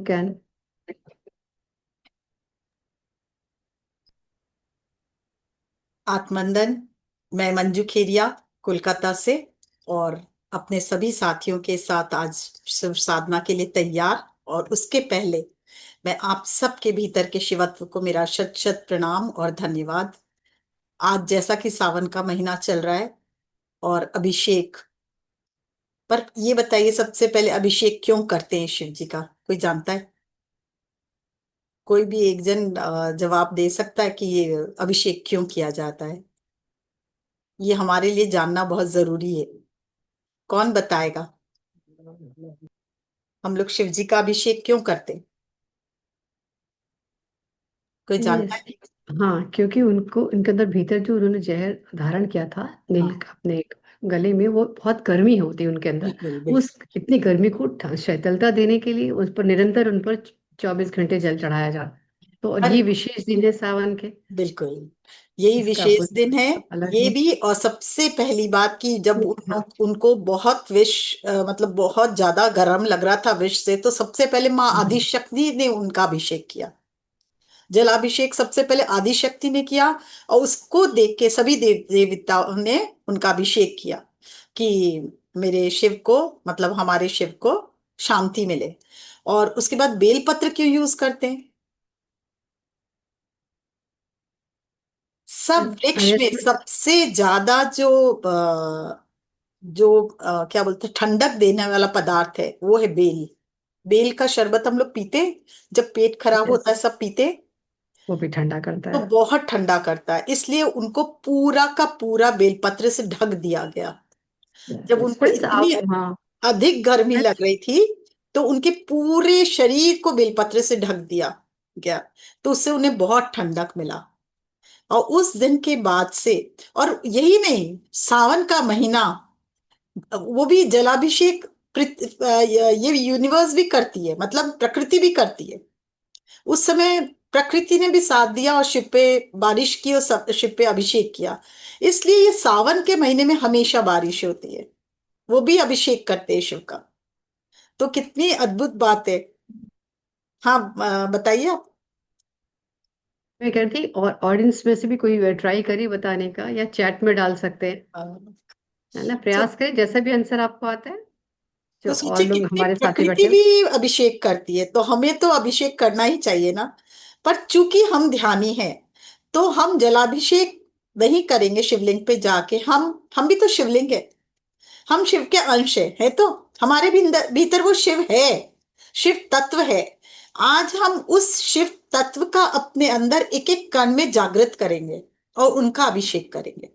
can. आत्मंदन। मैं मंजू खेरिया, कोलकाता से। और अपने सभी साथियों के साथ आज शिव साधना के लिए तैयार। और उसके पहले मैं आप सबके भीतर के शिवत्व को मेरा शत शत प्रणाम और धन्यवाद। आज जैसा कि सावन का महीना चल रहा है और अभिषेक, पर ये बताइए सबसे पहले अभिषेक क्यों करते हैं शिव जी का? कोई जानता है? कोई भी एक जन जवाब दे सकता है कि ये अभिषेक क्यों किया जाता है? ये हमारे लिए जानना बहुत जरूरी है। कौन बताएगा? हम लोग शिव जी का अभिषेक क्यों करते हैं? कोई जानता यस। है? हाँ, क्योंकि उनको उनके अंदर भीतर जो उन्होंने जहर धारण किया था नील हाँ, अपने गले में, वो बहुत गर्मी होती है उनके अंदर। बिल्कुल बिल्कुल। उस इतनी गर्मी को शीतलता देने के लिए उस पर निरंतर उन पर 24 घंटे जल चढ़ाया जाता है। तो और पर ये विशेष दिन है सावन के। बिल्कुल यही इसका विशेष दिन है। अपना अलग ये है। भी, और सबसे पहली बात कि जब उनको बहुत मतलब बहुत ज्यादा गर्म लग रहा था विष से, तो सबसे पहले माँ आदिशक्ति ने उनका अभिषेक किया। जलाभिषेक सबसे पहले आदिशक्ति ने किया। और उसको देख के सभी देवताओं ने उनका अभिषेक किया कि मेरे शिव को, मतलब हमारे शिव को शांति मिले। और उसके बाद बेलपत्र क्यों यूज करते हैं? सब वृक्ष में यस। सबसे ज्यादा क्या बोलते हैं, ठंडक देने वाला पदार्थ है, वो है बेल। बेल का शरबत हम लोग पीते हैं, जब पेट खराब होता है सब पीते हैं। वो भी ठंडा करता तो है। बहुत ठंडा करता है, इसलिए उनको पूरा का पूरा बेलपत्र से ढक दिया गया। जब उनको फ्रेंड्स इतनी आप, हाँ। अधिक गर्मी लग फ्रेंड्स, रही थी, तो उनके पूरे शरीर को बेलपत्र से ढक दिया गया। तो उससे उन्हें बहुत ठंडक मिला। और उस दिन के बाद से, और यही नहीं, सावन का महीना, वो भी जलाभिषेक ये यूनिवर्स भी करती है, मतलब प्रकृति भी करती है। उस समय प्रकृति ने भी साथ दिया और शिव पे बारिश की और शिव पे अभिषेक किया। इसलिए ये सावन के महीने में हमेशा बारिश होती है। वो भी अभिषेक करते हैं शिव का। तो कितनी अद्भुत बात है। हाँ, बताइए आप। मैं कह रही थी, और ऑडियंस में से भी कोई ट्राई करिए बताने का, या चैट में डाल सकते हैं। अ, है ना, तो, प्रयास करें जैसा भी आंसर आपको आता है। तो जो और सोचिए लोग कितनी हमारे साथी प्रकृति बैठे हैं। भी अभिषेक करती है, तो हमें तो अभिषेक करना ही चाहिए ना। पर चूंकि हम ध्यानी हैं, तो हम जलाभिषेक नहीं करेंगे शिवलिंग पे जाके। हम भी तो शिवलिंग है, हम शिव के अंश है तो हमारे भीतर भीतर वो शिव है, शिव तत्व है। आज हम उस शिव तत्व का अपने अंदर एक एक कण में जागृत करेंगे और उनका अभिषेक करेंगे।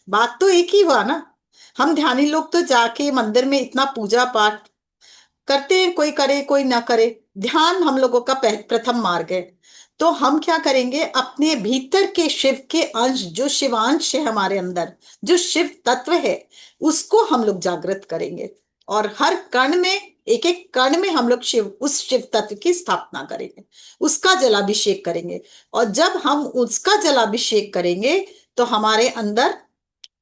बात तो एक ही हुआ ना। हम ध्यानी लोग तो जाके मंदिर में इतना पूजा पाठ करते हैं, कोई करे कोई ना करे। ध्यान हम लोगों का प्रथम मार्ग है। तो हम क्या करेंगे, अपने भीतर के शिव के अंश, जो शिवांश है हमारे अंदर, जो शिव तत्व है, उसको हम लोग जागृत करेंगे। और हर कण में, एक एक कण में हम लोग उस शिव तत्व की स्थापना करेंगे, उसका जलाभिषेक करेंगे। और जब हम उसका जलाभिषेक करेंगे, तो हमारे अंदर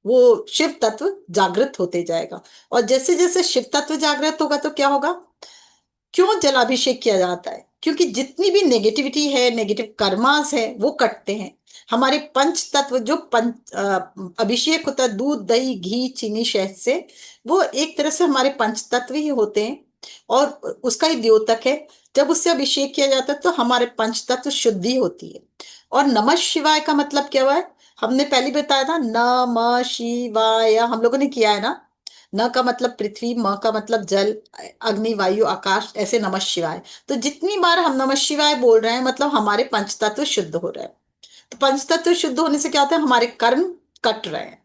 वो शिव तत्व जागृत होते जाएगा। और जैसे जैसे शिव तत्व जागृत होगा तो क्या होगा? क्यों जलाभिषेक किया जाता है? क्योंकि जितनी भी नेगेटिविटी है, नेगेटिव कर्मास है, वो कटते हैं। हमारे पंच तत्व जो अभिषेक होता है दूध दही घी चीनी शहद से, वो एक तरह से हमारे पंच तत्व ही होते हैं। और उसका ही द्योतक है। जब उससे अभिषेक किया जाता है तो हमारे पंच तत्व शुद्धि होती है। और नमः शिवाय का मतलब क्या हुआ है? हमने पहले बताया था, नमः शिवाय हम लोगों ने किया है ना। न का मतलब पृथ्वी, म का मतलब जल, अग्नि वायु आकाश, ऐसे नमः शिवाय। तो जितनी बार हम नमः शिवाय बोल रहे हैं, मतलब हमारे पंचतत्व शुद्ध हो रहे हैं। तो पंचतत्व शुद्ध होने से क्या होता है? हमारे कर्म कट रहे हैं।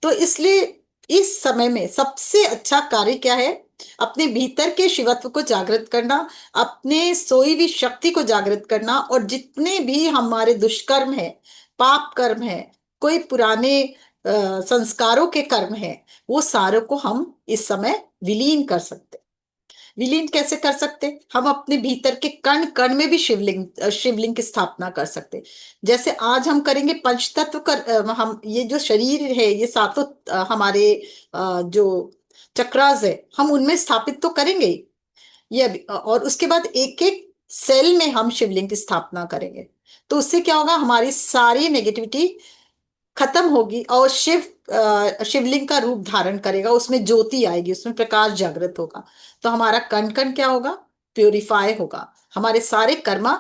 तो इसलिए इस समय में सबसे अच्छा कार्य क्या है? अपने भीतर के शिवत्व को जागृत करना, अपने सोई हुई शक्ति को जागृत करना। और जितने भी हमारे दुष्कर्म है, पाप कर्म है, कोई पुराने संस्कारों के कर्म है, वो सारों को हम इस समय विलीन कर सकते। विलीन कैसे कर सकते? हम अपने भीतर के कण कण में भी शिवलिंग की स्थापना कर सकते। जैसे आज हम करेंगे पंचतत्व कर, हम ये जो शरीर है, ये सातों हमारे जो चक्रास है, हम उनमें स्थापित तो करेंगे ही। और उसके बाद एक एक सेल में हम शिवलिंग की स्थापना करेंगे। तो उससे क्या होगा, हमारी सारी नेगेटिविटी खत्म होगी और शिवलिंग का रूप धारण करेगा, उसमें ज्योति आएगी, उसमें प्रकाश जागृत होगा। तो हमारा कण कण क्या होगा, प्योरीफाई होगा, हमारे सारे कर्मा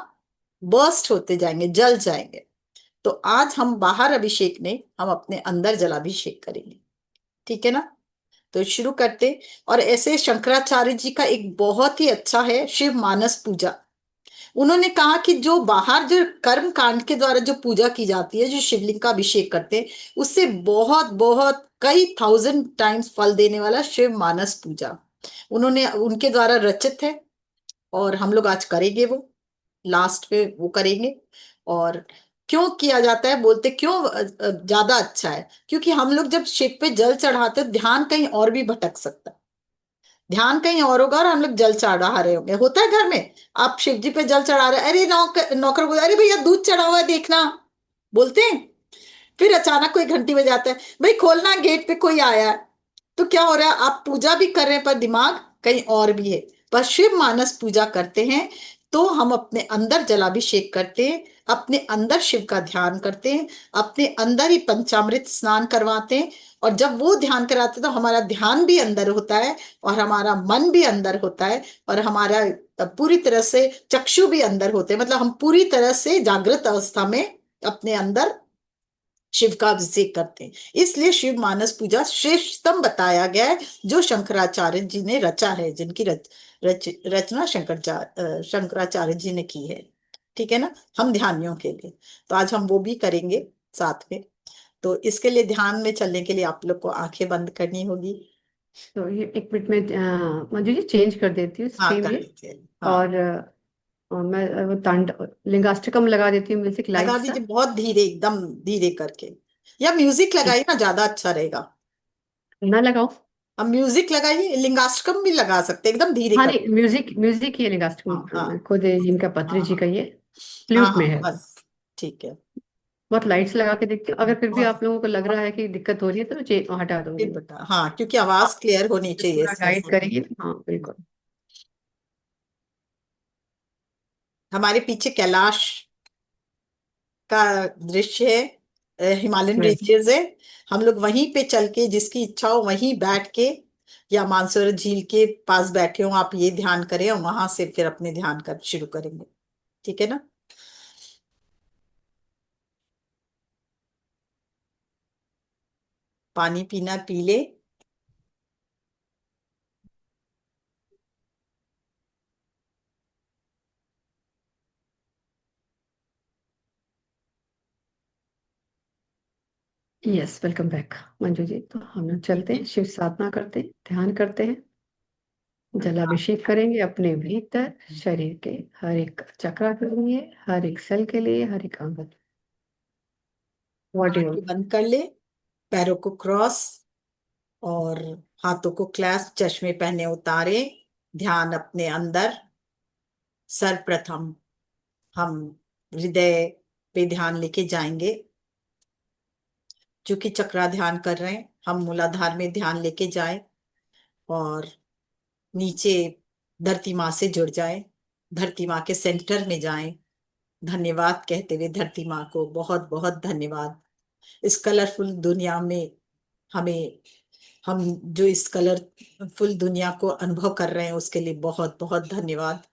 बर्स्ट होते जाएंगे, जल जाएंगे। तो आज हम बाहर अभिषेक नहीं, हम अपने अंदर जलाभिषेक करेंगे। ठीक है ना? तो शुरू करते। और ऐसे शंकराचार्य जी का एक बहुत ही अच्छा है शिव मानस पूजा। उन्होंने कहा कि जो बाहर जो कर्म कांड के द्वारा जो पूजा की जाती है, जो शिवलिंग का अभिषेक करते हैं, उससे बहुत बहुत कई थाउजेंड टाइम्स फल देने वाला शिव मानस पूजा उन्होंने उनके द्वारा रचित है। और हम लोग आज करेंगे वो, लास्ट पे वो करेंगे। और क्यों किया जाता है, बोलते क्यों ज्यादा अच्छा है, क्योंकि हम लोग जब शिव पे जल चढ़ाते हैं, ध्यान कहीं और भी भटक सकता है। ध्यान कहीं और होगा और हम लोग जल चढ़ा रहे होंगे। होता है घर में, आप शिव जी पे जल चढ़ा रहे हैं, अरे नौकर बोले, अरे भैया दूध चढ़ा हुआ है देखना, बोलते हैं। फिर अचानक कोई घंटी बजाता है, भाई खोलना गेट पे कोई आया है। तो क्या हो रहा है, आप पूजा भी कर रहे हैं पर दिमाग कहीं और भी है। पर शिव मानस पूजा करते हैं तो हम अपने अंदर जलाभिषेक करते हैं, अपने अंदर शिव का ध्यान करते हैं, अपने अंदर ही पंचामृत स्नान करवाते हैं। और जब वो ध्यान कराते हैं तो हमारा ध्यान भी अंदर होता है, और हमारा मन भी अंदर होता है, और हमारा पूरी तरह से चक्षु भी अंदर होते हैं, मतलब हम पूरी तरह से जागृत अवस्था में अपने अंदर शिव का अभिषेक करते हैं। इसलिए शिव मानस पूजा श्रेष्ठतम बताया गया है, जो शंकराचार्य जी ने रचा है, जिनकी रचना शंकराचार्य जी ने की है। ठीक है ना? हम ध्यानियों के लिए तो आज हम वो भी करेंगे साथ में। तो इसके लिए ध्यान में चलने के लिए आप लोग को आंखें बंद करनी होगी। तो ये एक मिनट में मंजू जी चेंज कर देती हूँ हाँ, स्ट्रीम कर ये। लीजिए। हाँ, और मैं वो लिंगाष्टकम लगा देती हूँ, म्यूजिक लगा लाइट सा। दीजिए बहुत धीरे, एकदम धीरे करके। या म्यूजिक ठीक। लगाइए ना, ज्यादा अच्छा रहेगा। ना लगाओ। अब म्यूजिक लगाइए, लिंगाष्टकम भी लगा सकते हैं, एकदम धीरे हाँ कर। नहीं, म्यूजिक म्यूजिक ही है हाँ, लिंगाष्टकम, हाँ, खुद इनका पत्री जी हाँ, का ये हाँ, फ्लूट में हाँ, है। बस ठीक है। बहुत लाइट्स लगा के देखती हूँ, अगर फिर भी बहुत आप लोगों को लग रहा है कि दिक्कत हो रही है तो हटा दूंगी फिर मैं। बता, हाँ, क्योंकि आवाज आप क्लियर होनी चाहिए पूरा इसमें गाइड से। करेंगे, हाँ बिल्कुल। हमारे पीछे कैलाश का दृश्य है, हिमालयन राइट। रेंजेस है। हम लोग वहीं पे चल के, जिसकी इच्छा हो वहीं बैठ के, या मानसरोवर झील के पास बैठे हो आप, ये ध्यान करें और वहां से फिर अपने ध्यान कर शुरू करेंगे। ठीक है ना? पानी पीना पी ले। Yes, welcome back Manju ji. तो हम लोग ठीक चलते है। हैं, शिव साधना करते हैं, ध्यान करते हैं, जलाभिषेक करेंगे अपने भीतर शरीर के हर एक चक्रा के लिए, हर एक सेल के लिए, हर एक अंग। What you. आंखें बंद कर ले, पैरों को क्रॉस, और हाथों को क्लैस्प, चश्मे पहने उतारे, ध्यान अपने अंदर। सर्वप्रथम हम हृदय पे ध्यान लेके जाएंगे। चूंकि चक्रा ध्यान कर रहे हैं, हम मूलाधार में ध्यान लेके जाए, और नीचे धरती माँ से जुड़ जाए, धरती माँ के सेंटर में जाए, धन्यवाद कहते हुए धरती माँ को बहुत बहुत धन्यवाद। इस कलरफुल दुनिया में हमें, हम जो इस कलरफुल दुनिया को अनुभव कर रहे हैं उसके लिए बहुत बहुत धन्यवाद।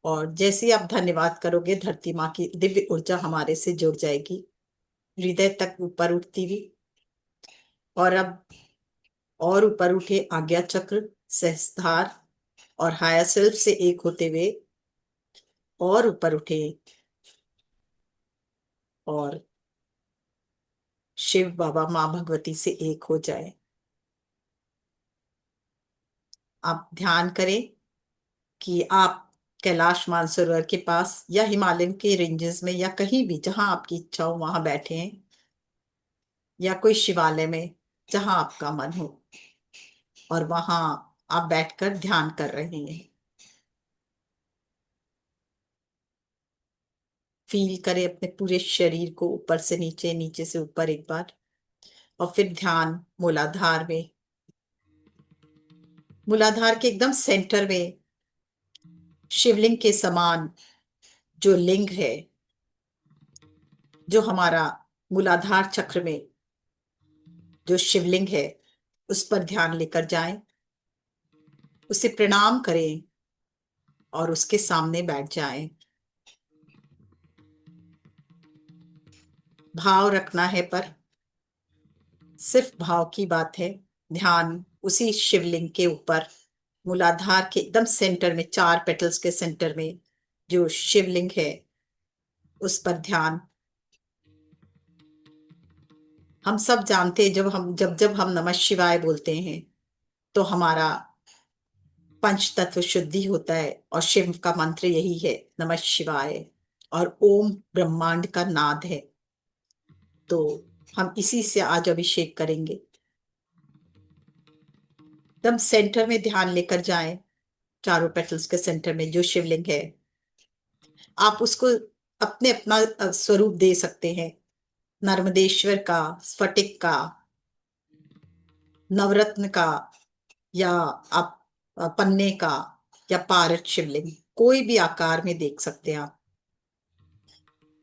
और जैसे ही आप धन्यवाद करोगे, धरती माँ की दिव्य ऊर्जा हमारे से जुड़ जाएगी, हृदय तक ऊपर उठती हुई। और अब और ऊपर उठे आज्ञा चक्र, सहस्त्रार और हायर सेल्फ से एक होते हुए और ऊपर उठे, और शिव बाबा माँ भगवती से एक हो जाए। आप ध्यान करें कि आप कैलाश मानसरोवर के पास, या हिमालयन के रेंजेस में, या कहीं भी जहां आपकी इच्छा हो वहां बैठे हैं, या कोई शिवालय में, जहां आपका मन हो, और वहां आप बैठकर ध्यान कर रहे हैं। फील करें अपने पूरे शरीर को, ऊपर से नीचे, नीचे से ऊपर एक बार। और फिर ध्यान मूलाधार में, मूलाधार के एकदम सेंटर में शिवलिंग के समान जो लिंग है, जो हमारा मूलाधार चक्र में जो शिवलिंग है, उस पर ध्यान लेकर जाएं, उसे प्रणाम करें और उसके सामने बैठ जाएं। भाव रखना है, पर सिर्फ भाव की बात है। ध्यान उसी शिवलिंग के ऊपर, मूलाधार के एकदम सेंटर में, चार पेटल्स के सेंटर में जो शिवलिंग है, उस पर ध्यान। हम सब जानते हैं, जब जब हम नमः शिवाय बोलते हैं तो हमारा पंच तत्व शुद्धि होता है, और शिव का मंत्र यही है, नमः शिवाय। और ओम ब्रह्मांड का नाद है। तो हम इसी से आज अभिषेक करेंगे। एकदम सेंटर में ध्यान लेकर जाएं, चारों पेटल्स के सेंटर में जो शिवलिंग है। आप उसको अपने अपना स्वरूप दे सकते हैं, नर्मदेश्वर का, स्फटिक का, नवरत्न का, या आप पन्ने का, या पारद शिवलिंग, कोई भी आकार में देख सकते हैं आप।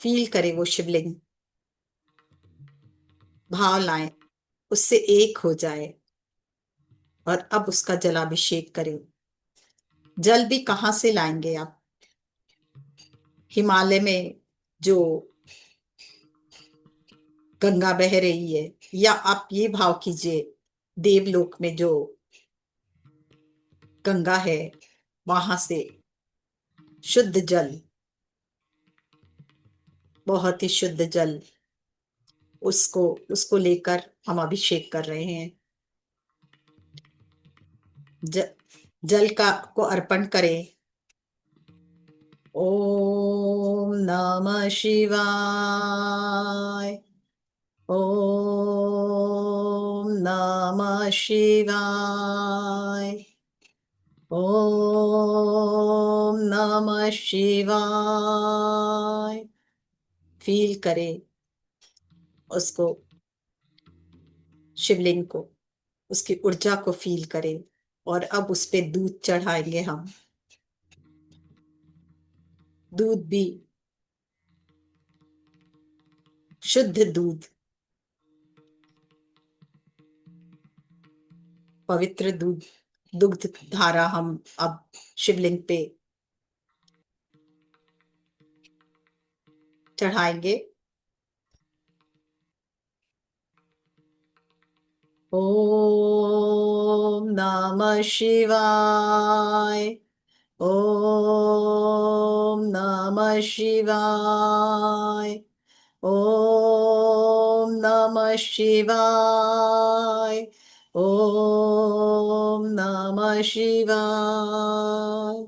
फील करें वो शिवलिंग, भाव लाएं, उससे एक हो जाए, और अब उसका जलाभिषेक करें। जल भी कहाँ से लाएंगे आप? हिमालय में जो गंगा बह रही है, या आप ये भाव कीजिए, देवलोक में जो गंगा है, वहां से शुद्ध जल, बहुत ही शुद्ध जल, उसको उसको लेकर हम अभिषेक कर रहे हैं। ज, जल का को अर्पण करें। ओम नमः शिवाय। ओम नमः शिवाय। ओम नमः शिवाय। फील करें उसको, शिवलिंग को, उसकी ऊर्जा को फील करें। और अब उस पे दूध चढ़ाएंगे हम। दूध भी शुद्ध दूध, पवित्र दूध, दुग्ध धारा हम अब शिवलिंग पे चढ़ाएंगे। ओम नमः शिवाय। ओम नमः शिवाय। ओम नमः शिवाय। ओम नमः शिवाय।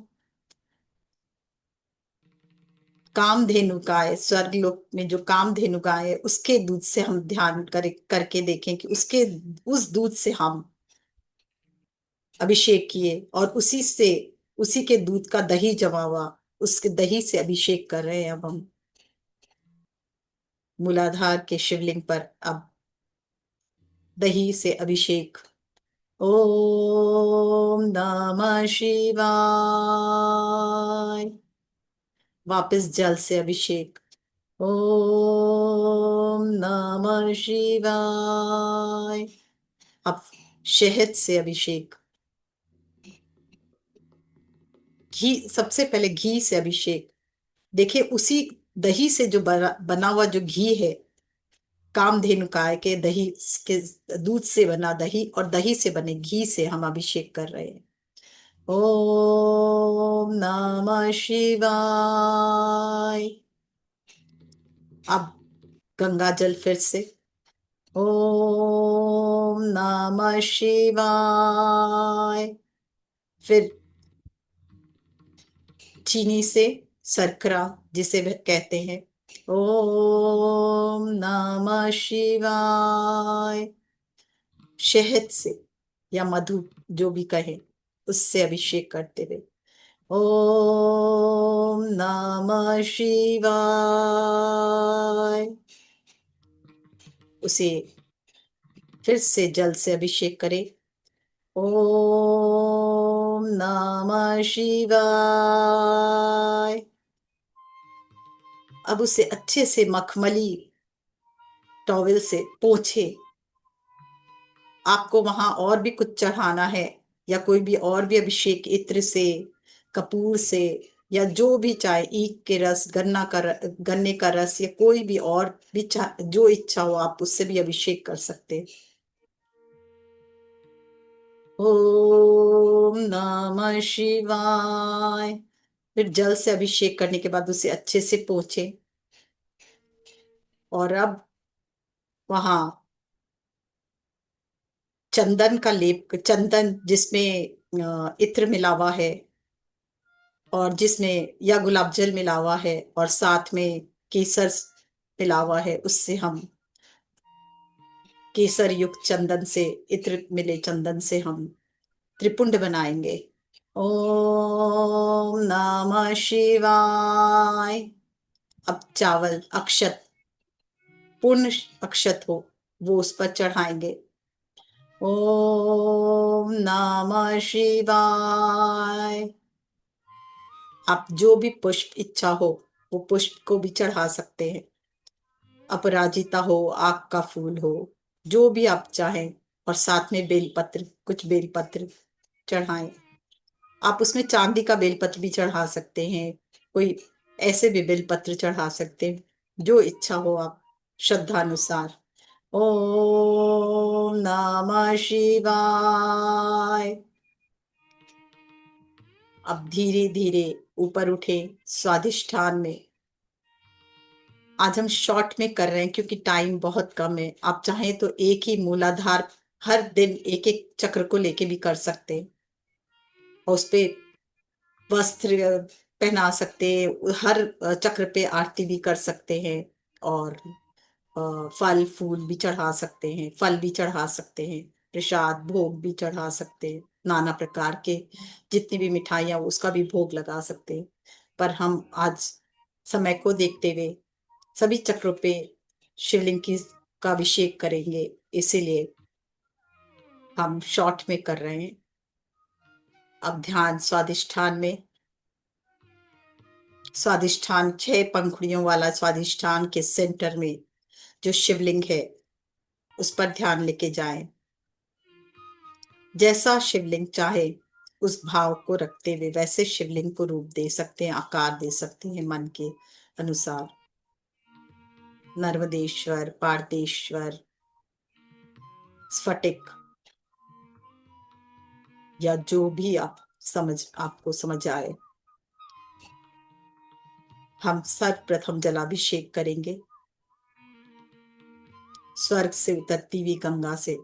कामधेनु गाय, स्वर्गलोक में जो कामधेनु गाय है, उसके दूध से हम ध्यान करके देखें कि उसके उस दूध से हम अभिषेक किए, और उसी के दूध का दही जमा हुआ, उसके दही से अभिषेक कर रहे हैं अब हम मूलाधार के शिवलिंग पर। अब दही से अभिषेक। ओम नमः शिवाय। वापस जल से अभिषेक। ओम नमः शिवाय। अब शहद से अभिषेक। घी, सबसे पहले घी से अभिषेक। देखिए, उसी दही से जो बना हुआ जो घी है, कामधेनु गाय के दही के, दूध से बना दही और दही से बने घी से हम अभिषेक कर रहे हैं। ओम नमः शिवाय। अब गंगा जल फिर से। ओम नमः शिवाय। फिर चीनी से, शर्करा जिसे भी कहते हैं। ओम नमः शिवाय। शहद से या मधु, जो भी कहे, उससे अभिषेक करते हुए। ओम नमः शिवाय। उसे फिर से जल से अभिषेक करें। ओम नमः शिवाय। अब उसे अच्छे से मखमली टॉवेल से पोंछे। आपको वहां और भी कुछ चढ़ाना है, या कोई भी और भी अभिषेक इत्र से, कपूर से, या जो भी चाहे, ईख के रस, गन्ने का रस, या कोई भी और भी जो इच्छा हो आप उससे भी अभिषेक कर सकते हैं। ओम नमः शिवाय। फिर जल से अभिषेक करने के बाद उसे अच्छे से पोंछे। और अब वहां चंदन का लेप, चंदन जिसमें इत्र मिला हुआ है, और जिसमें या गुलाब जल मिला हुआ है और साथ में केसर मिला हुआ है, उससे हम केसर युक्त चंदन से, इत्र मिले चंदन से हम त्रिपुंड बनाएंगे। ओम नमः शिवाय। अब चावल अक्षत, पूर्ण अक्षत हो, वो उस पर चढ़ाएंगे। ओम नमः शिवाय। आप जो भी पुष्प इच्छा हो वो पुष्प को भी चढ़ा सकते हैं। अपराजिता हो, आक का फूल हो, जो भी आप चाहें। और साथ में बेलपत्र, कुछ बेलपत्र चढ़ाएं। आप उसमें चांदी का बेलपत्र भी चढ़ा सकते हैं, कोई ऐसे भी बेलपत्र चढ़ा सकते हैं, जो इच्छा हो आप श्रद्धा अनुसार। ओम नमः शिवाय। अब धीरे धीरे ऊपर उठे स्वादिष्ठान में। आज हम शॉर्ट में कर रहे हैं क्योंकि टाइम बहुत कम है। आप चाहें तो एक ही मूलाधार हर दिन एक एक चक्र को लेके भी कर सकते हैं, और उस पे वस्त्र पहना सकते हैं, हर चक्र पे आरती भी कर सकते हैं। और फल फूल भी चढ़ा सकते हैं, फल भी चढ़ा सकते हैं, प्रसाद भोग भी चढ़ा सकते हैं, नाना प्रकार के जितनी भी मिठाइयाँ उसका भी भोग लगा सकते हैं। पर हम आज समय को देखते हुए सभी चक्रों पे शिवलिंग की का अभिषेक करेंगे, इसीलिए हम शॉर्ट में कर रहे हैं। अब ध्यान स्वादिष्ठान में, स्वादिष्ठान 6 पंखुड़ियों वाला स्वादिष्ठान के सेंटर में जो शिवलिंग है उस पर ध्यान लेके जाएं। जैसा शिवलिंग चाहे उस भाव को रखते हुए वैसे शिवलिंग को रूप दे सकते हैं, आकार दे सकते हैं मन के अनुसार। नर्मदेश्वर, पार्थेश्वर, स्फटिक, या जो भी आपको समझ आए। हम सर्वप्रथम जलाभिषेक करेंगे स्वर्ग से उतरती हुई गंगा से,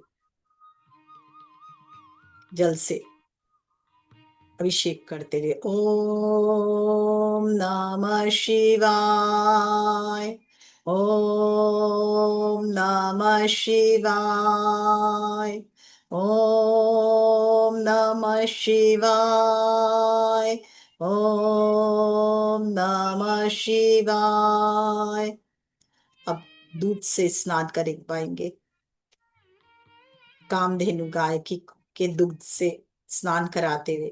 जल से अभिषेक करते हुए। ओम नमः शिवाय। ओम नमः शिवाय। ओम नमः शिवाय। ओम नमः शिवाय। अब दूध से स्नान कर पाएंगे, कामधेनु गाय की के दुग्ध से स्नान कराते हुए।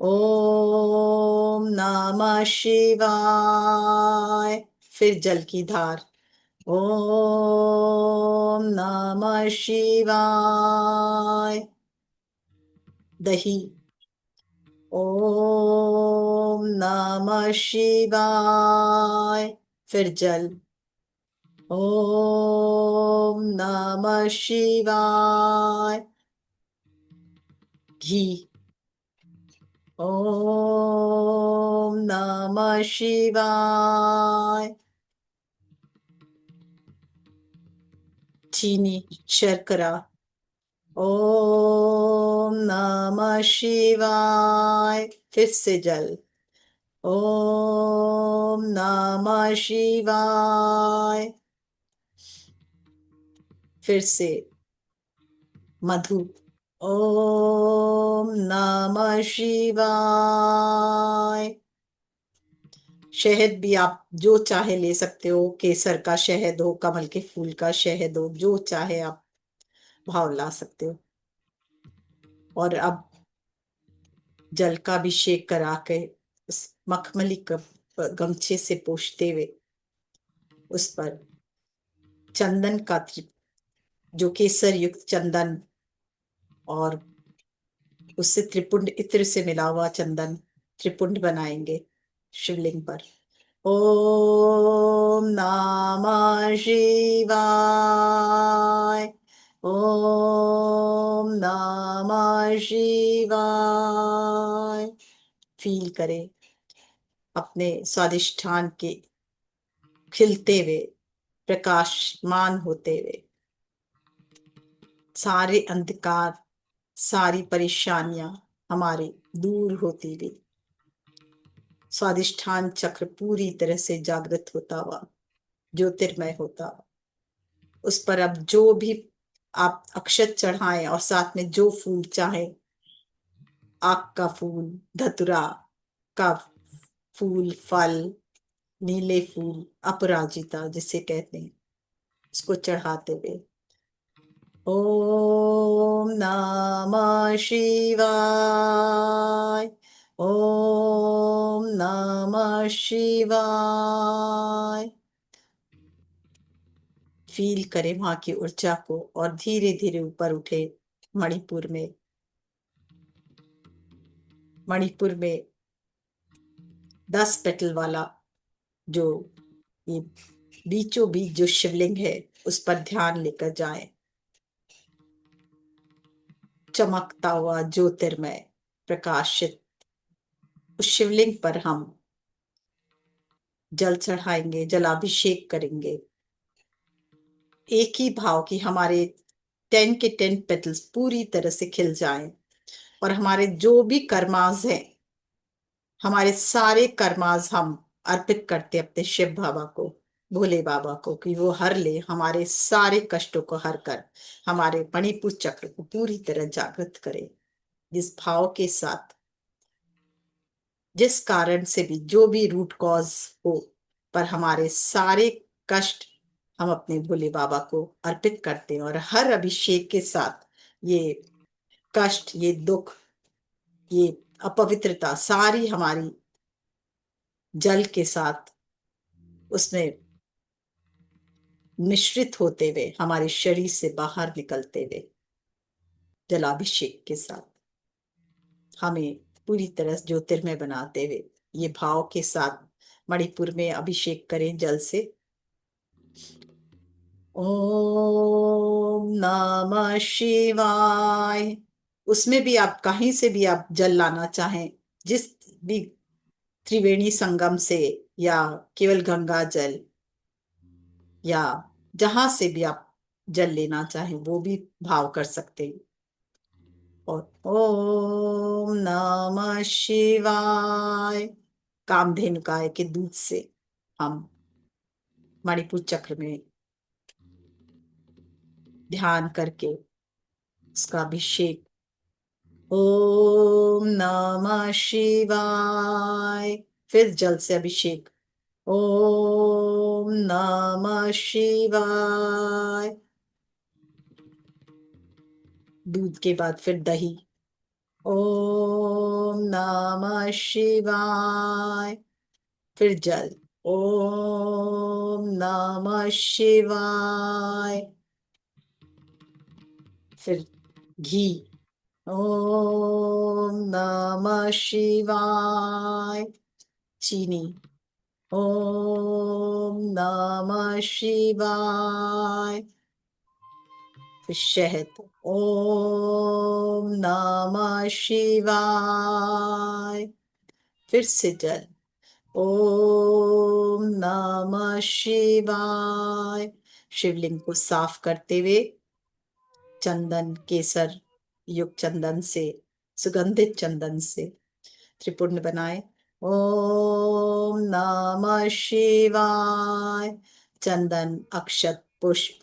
ओम नमः शिवाय। फिर जल की धार। ओम नमः शिवाय। दही। ओम नमः शिवाय। फिर जल। ओम नमः शिवाय। घी। ओम नमः शिवाय। चीनी, शर्करा। ओम नमः शिवाय। फिर से जल। ओम नमः शिवाय। फिर से मधु। ओम नमः शिवाय। शहद भी आप जो चाहे ले सकते हो, केसर का शहद हो, कमल के फूल का शहद हो, जो चाहे आप भाव ला सकते हो। और अब जल का अभिषेक करा के उस मखमली गमछे से पोंछते हुए उस पर चंदन का जो केसर युक्त चंदन और उससे त्रिपुंड इत्र से मिला हुआ चंदन त्रिपुंड बनाएंगे शिवलिंग पर। ओम नमः शिवाय। ओम नमः शिवाय। फील करें अपने स्वादिष्ठान के खिलते हुए, प्रकाशमान होते हुए, सारे अंधकार, सारी परेशानियां हमारी दूर होती हुई, स्वादिष्ठान चक्र पूरी तरह से जागृत होता हुआ, ज्योतिर्मय होता हुआ। उस पर अब जो भी आप अक्षत चढ़ाएं और साथ में जो फूल चाहे, आक का फूल, धतुरा का फूल, फल, नीले फूल, अपराजिता जिसे कहते हैं, उसको चढ़ाते हुए ओम नमः शिवाय। ओम नमः शिवाय। फील करें वहां की ऊर्जा को और धीरे धीरे ऊपर उठे। मणिपुर में, मणिपुर में 10 पेटल वाला जो ये बीचों बीच जो शिवलिंग है उस पर ध्यान लेकर जाएं। चमकता हुआ ज्योतिर्मय प्रकाशित उस शिवलिंग पर हम जल चढ़ाएंगे, जलाभिषेक करेंगे। एक ही भाव की हमारे 10 के 10 पेटल्स पूरी तरह से खिल जाएं और हमारे जो भी कर्मास हैं, हमारे सारे कर्मास हम अर्पित करते अपने शिव बाबा को, भोले बाबा को, कि वो हर ले हमारे सारे कष्टों को हर कर हमारे मणिपुर चक्र को पूरी तरह जागृत करे। जिस भाव के साथ, जिस कारण से भी, जो भी रूट कॉज हो, पर हमारे सारे कष्ट हम अपने भोले बाबा को अर्पित करते हैं और हर अभिषेक के साथ ये कष्ट, ये दुख, ये अपवित्रता सारी हमारी जल के साथ उसमें मिश्रित होते हुए हमारे शरीर से बाहर निकलते हुए, जलाभिषेक के साथ हमें पूरी तरह ज्योतिर्मय बनाते हुए ये भाव के साथ मणिपुर में अभिषेक करें जल से। ओम नमः शिवाय। उसमें भी आप कहीं से भी आप जल लाना चाहें, जिस भी त्रिवेणी संगम से या केवल गंगा जल या जहां से भी आप जल लेना चाहें वो भी भाव कर सकते हैं। और ओम नमः शिवाय कामधेनु गाय के दूध से हम मणिपुर चक्र में ध्यान करके उसका अभिषेक। ओम नमः शिवाय। फिर जल से अभिषेक। ओम नमः शिवाय। दूध के बाद फिर दही। ओम नमः शिवाय। फिर जल। ओम नमः शिवाय। फिर घी। ओम नमः शिवाय। चीनी। ओम नमः शिवाय। फिर शहद। ओम नमः शिवाय। फिर से जल। ओम नमः शिवाय। शिवलिंग को साफ करते हुए चंदन, केसर युक्त चंदन से, सुगंधित चंदन से त्रिपुंड बनाए। ओम नमः शिवाय। चंदन, अक्षत, पुष्प,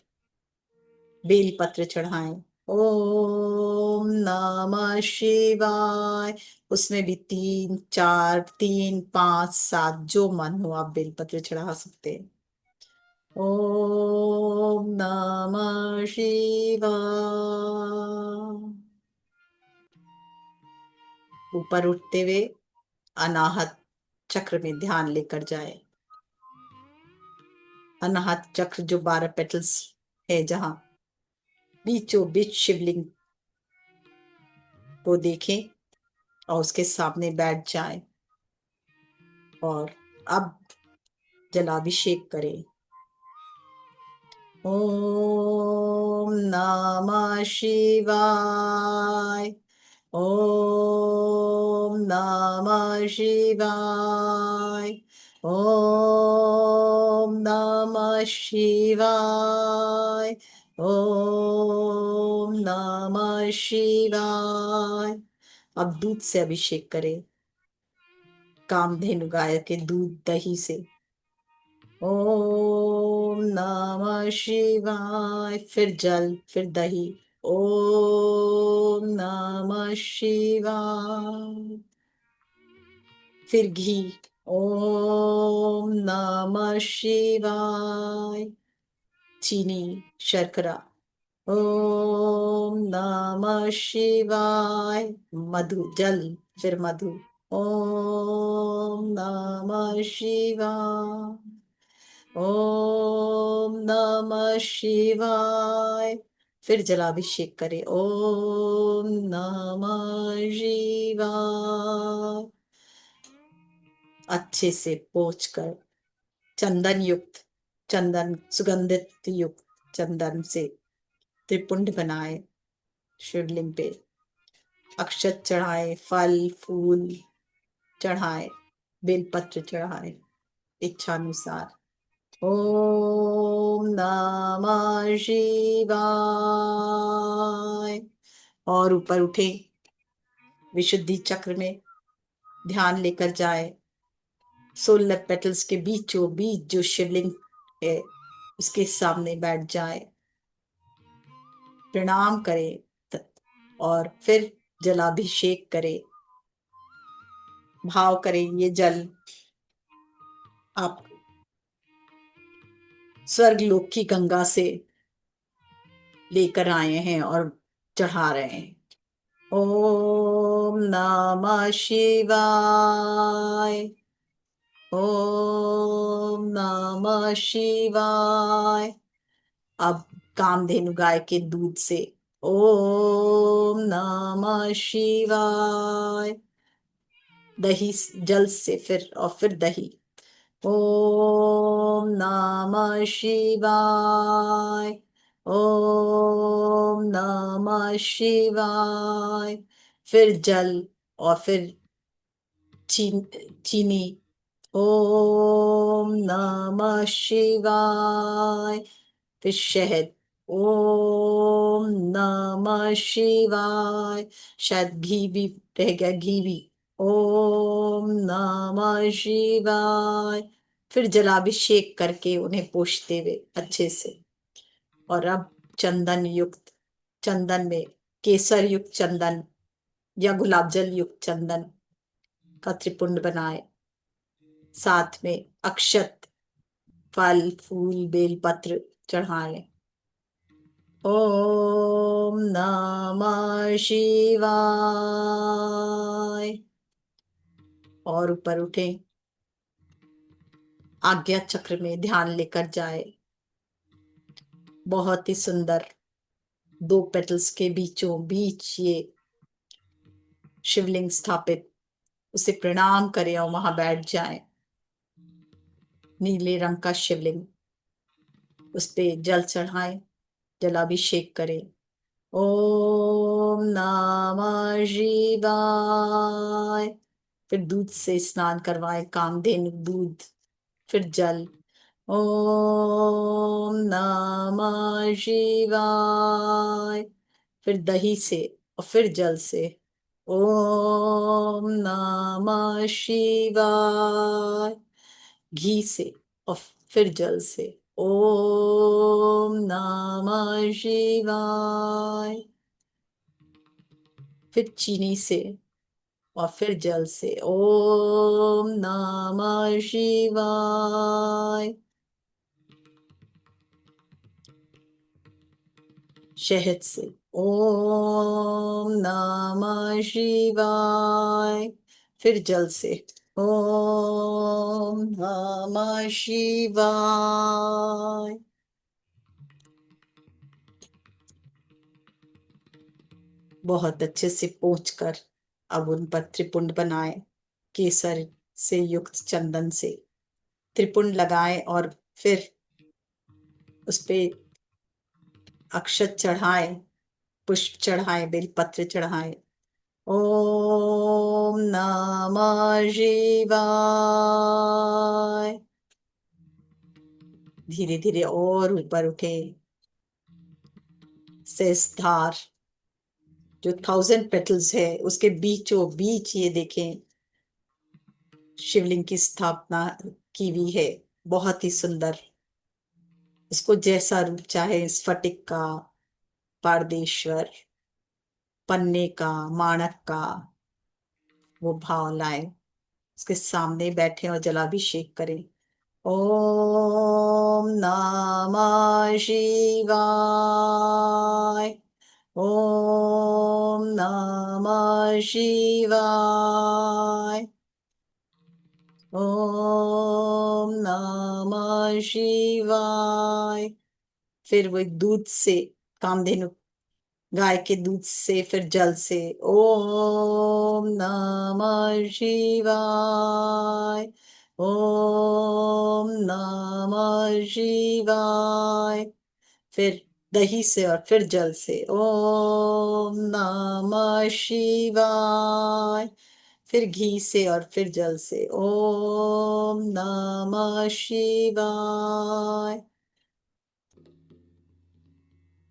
बेलपत्र चढ़ाएं। ओम नमः शिवाय। उसमें भी 3, 4, 3, 5, 7 जो मन हो आप बेलपत्र चढ़ा सकते हैं। ओम नमः शिवाय। ऊपर उठते हुए अनाहत चक्र में ध्यान लेकर जाए। अनाहत चक्र जो 12 पेटल्स है, जहां बीचों बीच शिवलिंग को देखें और उसके सामने बैठ जाएं और अब जलाभिषेक करें। ओम नमः शिवाय। ओम नमः शिवाय। ओम नमः शिवाय। ओम नमः शिवाय। अब दूध से अभिषेक करें, कामधेनु गाय के दूध दही से। ओम नमः शिवाय। फिर जल, फिर दही। ओम नमः शिवाय। फिर घी। ओम नमः शिवाय। चीनी, शर्करा। ओम नमः शिवाय। मधु, जल, फिर मधु। ओम नमः शिवाय। ओम नमः शिवाय। फिर जलाभिषेक करें। ओम नमः शिवाय। अच्छे से पोंछ कर चंदन युक्त, चंदन सुगंधित युक्त चंदन से त्रिपुंड बनाए, शिवलिंग पे अक्षत चढ़ाए, फल फूल चढ़ाए, बेलपत्र चढ़ाए इच्छानुसार। ओम नमः शिवाय। और ऊपर उठे, विशुद्धि चक्र में ध्यान लेकर जाए। 16 पेटल्स के बीचों बीच जो शिवलिंग है, उसके सामने बैठ जाए, प्रणाम करे और फिर जलाभिषेक करे। भाव करें, ये जल आप स्वर्ग लोक की गंगा से लेकर आए हैं और चढ़ा रहे हैं। ओम नमः शिवाय। ओम नमः शिवाय। अब कामधेनु गाय के दूध से ओम नमः शिवाय। दही, जल से फिर, और फिर दही। ओम नमः शिवाय। ओम नमः शिवाय। फिर जल और फिर चीनी। ओम नमः शिवाय। फिर शहद। ओम नमः शिवाय। शायद घी भी रह गया, घी भी। ओम नमः शिवाय। फिर जलाभिषेक करके उन्हें पोंछते हुए अच्छे से। और अब चंदन युक्त, चंदन में केसर युक्त चंदन या गुलाब जल युक्त चंदन का त्रिपुंड बनाए, साथ में अक्षत, फल फूल बेलपत्र चढ़ाए। ओम नमः शिवाय। और ऊपर उठे, आज्ञा चक्र में ध्यान लेकर जाए। बहुत ही सुंदर 2 पेटल्स के बीचों बीच ये शिवलिंग स्थापित, उसे प्रणाम करें और वहां बैठ जाएं। नीले रंग का शिवलिंग, उस पे जल चढ़ाएं, जलाभिषेक करें। ओम नमः शिवाय। फिर दूध से स्नान करवाएं, कामधेनु दूध, फिर जल। ओम नमः शिवाय। फिर दही से और फिर जल से। ओम नमः शिवाय। घी से और फिर जल से। ओम नमः शिवाय। फिर चीनी से और फिर जल से। ओम नमः शिवाय। शहद से। ओम नमः शिवाय। फिर जल से ओम नमः शिवाय। बहुत अच्छे से पोंछ कर अब उन पर त्रिपुंड बनाए, केसर से युक्त चंदन से त्रिपुंड लगाए, और फिर उस पे अक्षत चढ़ाए, पुष्प चढ़ाए, बेलपत्र चढ़ाए। ओम नमः शिवाय। धीरे धीरे और ऊपर उठे, शेषधार जो 1000 पेटल्स है उसके बीचों बीच ये देखें शिवलिंग की स्थापना की हुई है। बहुत ही सुंदर। इसको जैसा रूप चाहे, स्फटिक का, पारदेश्वर, पन्ने का, माणक का, वो भाव लाए, उसके सामने बैठे और जलाभिषेक करें। ओम नमः शिवाय। ओम नमः शिवाय। ओम नमः शिवाय। फिर वो दूध से, कामधेनु गाय के दूध से, फिर जल से ओम नमः शिवाय। ओम नमः शिवाय। फिर दही से और फिर जल से ओम नमः शिवाय। फिर घी से और फिर जल से ओम नमः शिवाय।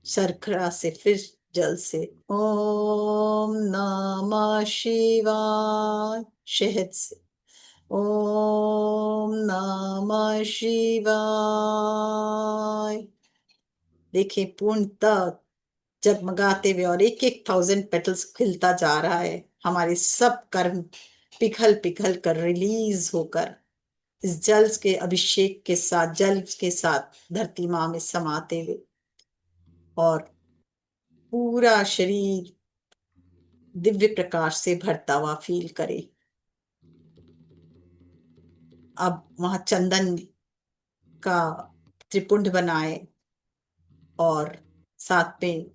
शर्करा से फिर जल से ओम नमः शिवाय। शहद से ओम नमः शिवाय। देखिए पूर्णतः जगमगाते हुए और एक एक 1000 पेटल्स खिलता जा रहा है। हमारे सब कर्म पिघल पिघल कर, रिलीज होकर इस जल के अभिषेक के साथ, जल के साथ धरती माँ में समाते हुए, और पूरा शरीर दिव्य प्रकाश से भरता हुआ फील करे। अब वहां चंदन का त्रिपुंड बनाए और साथ में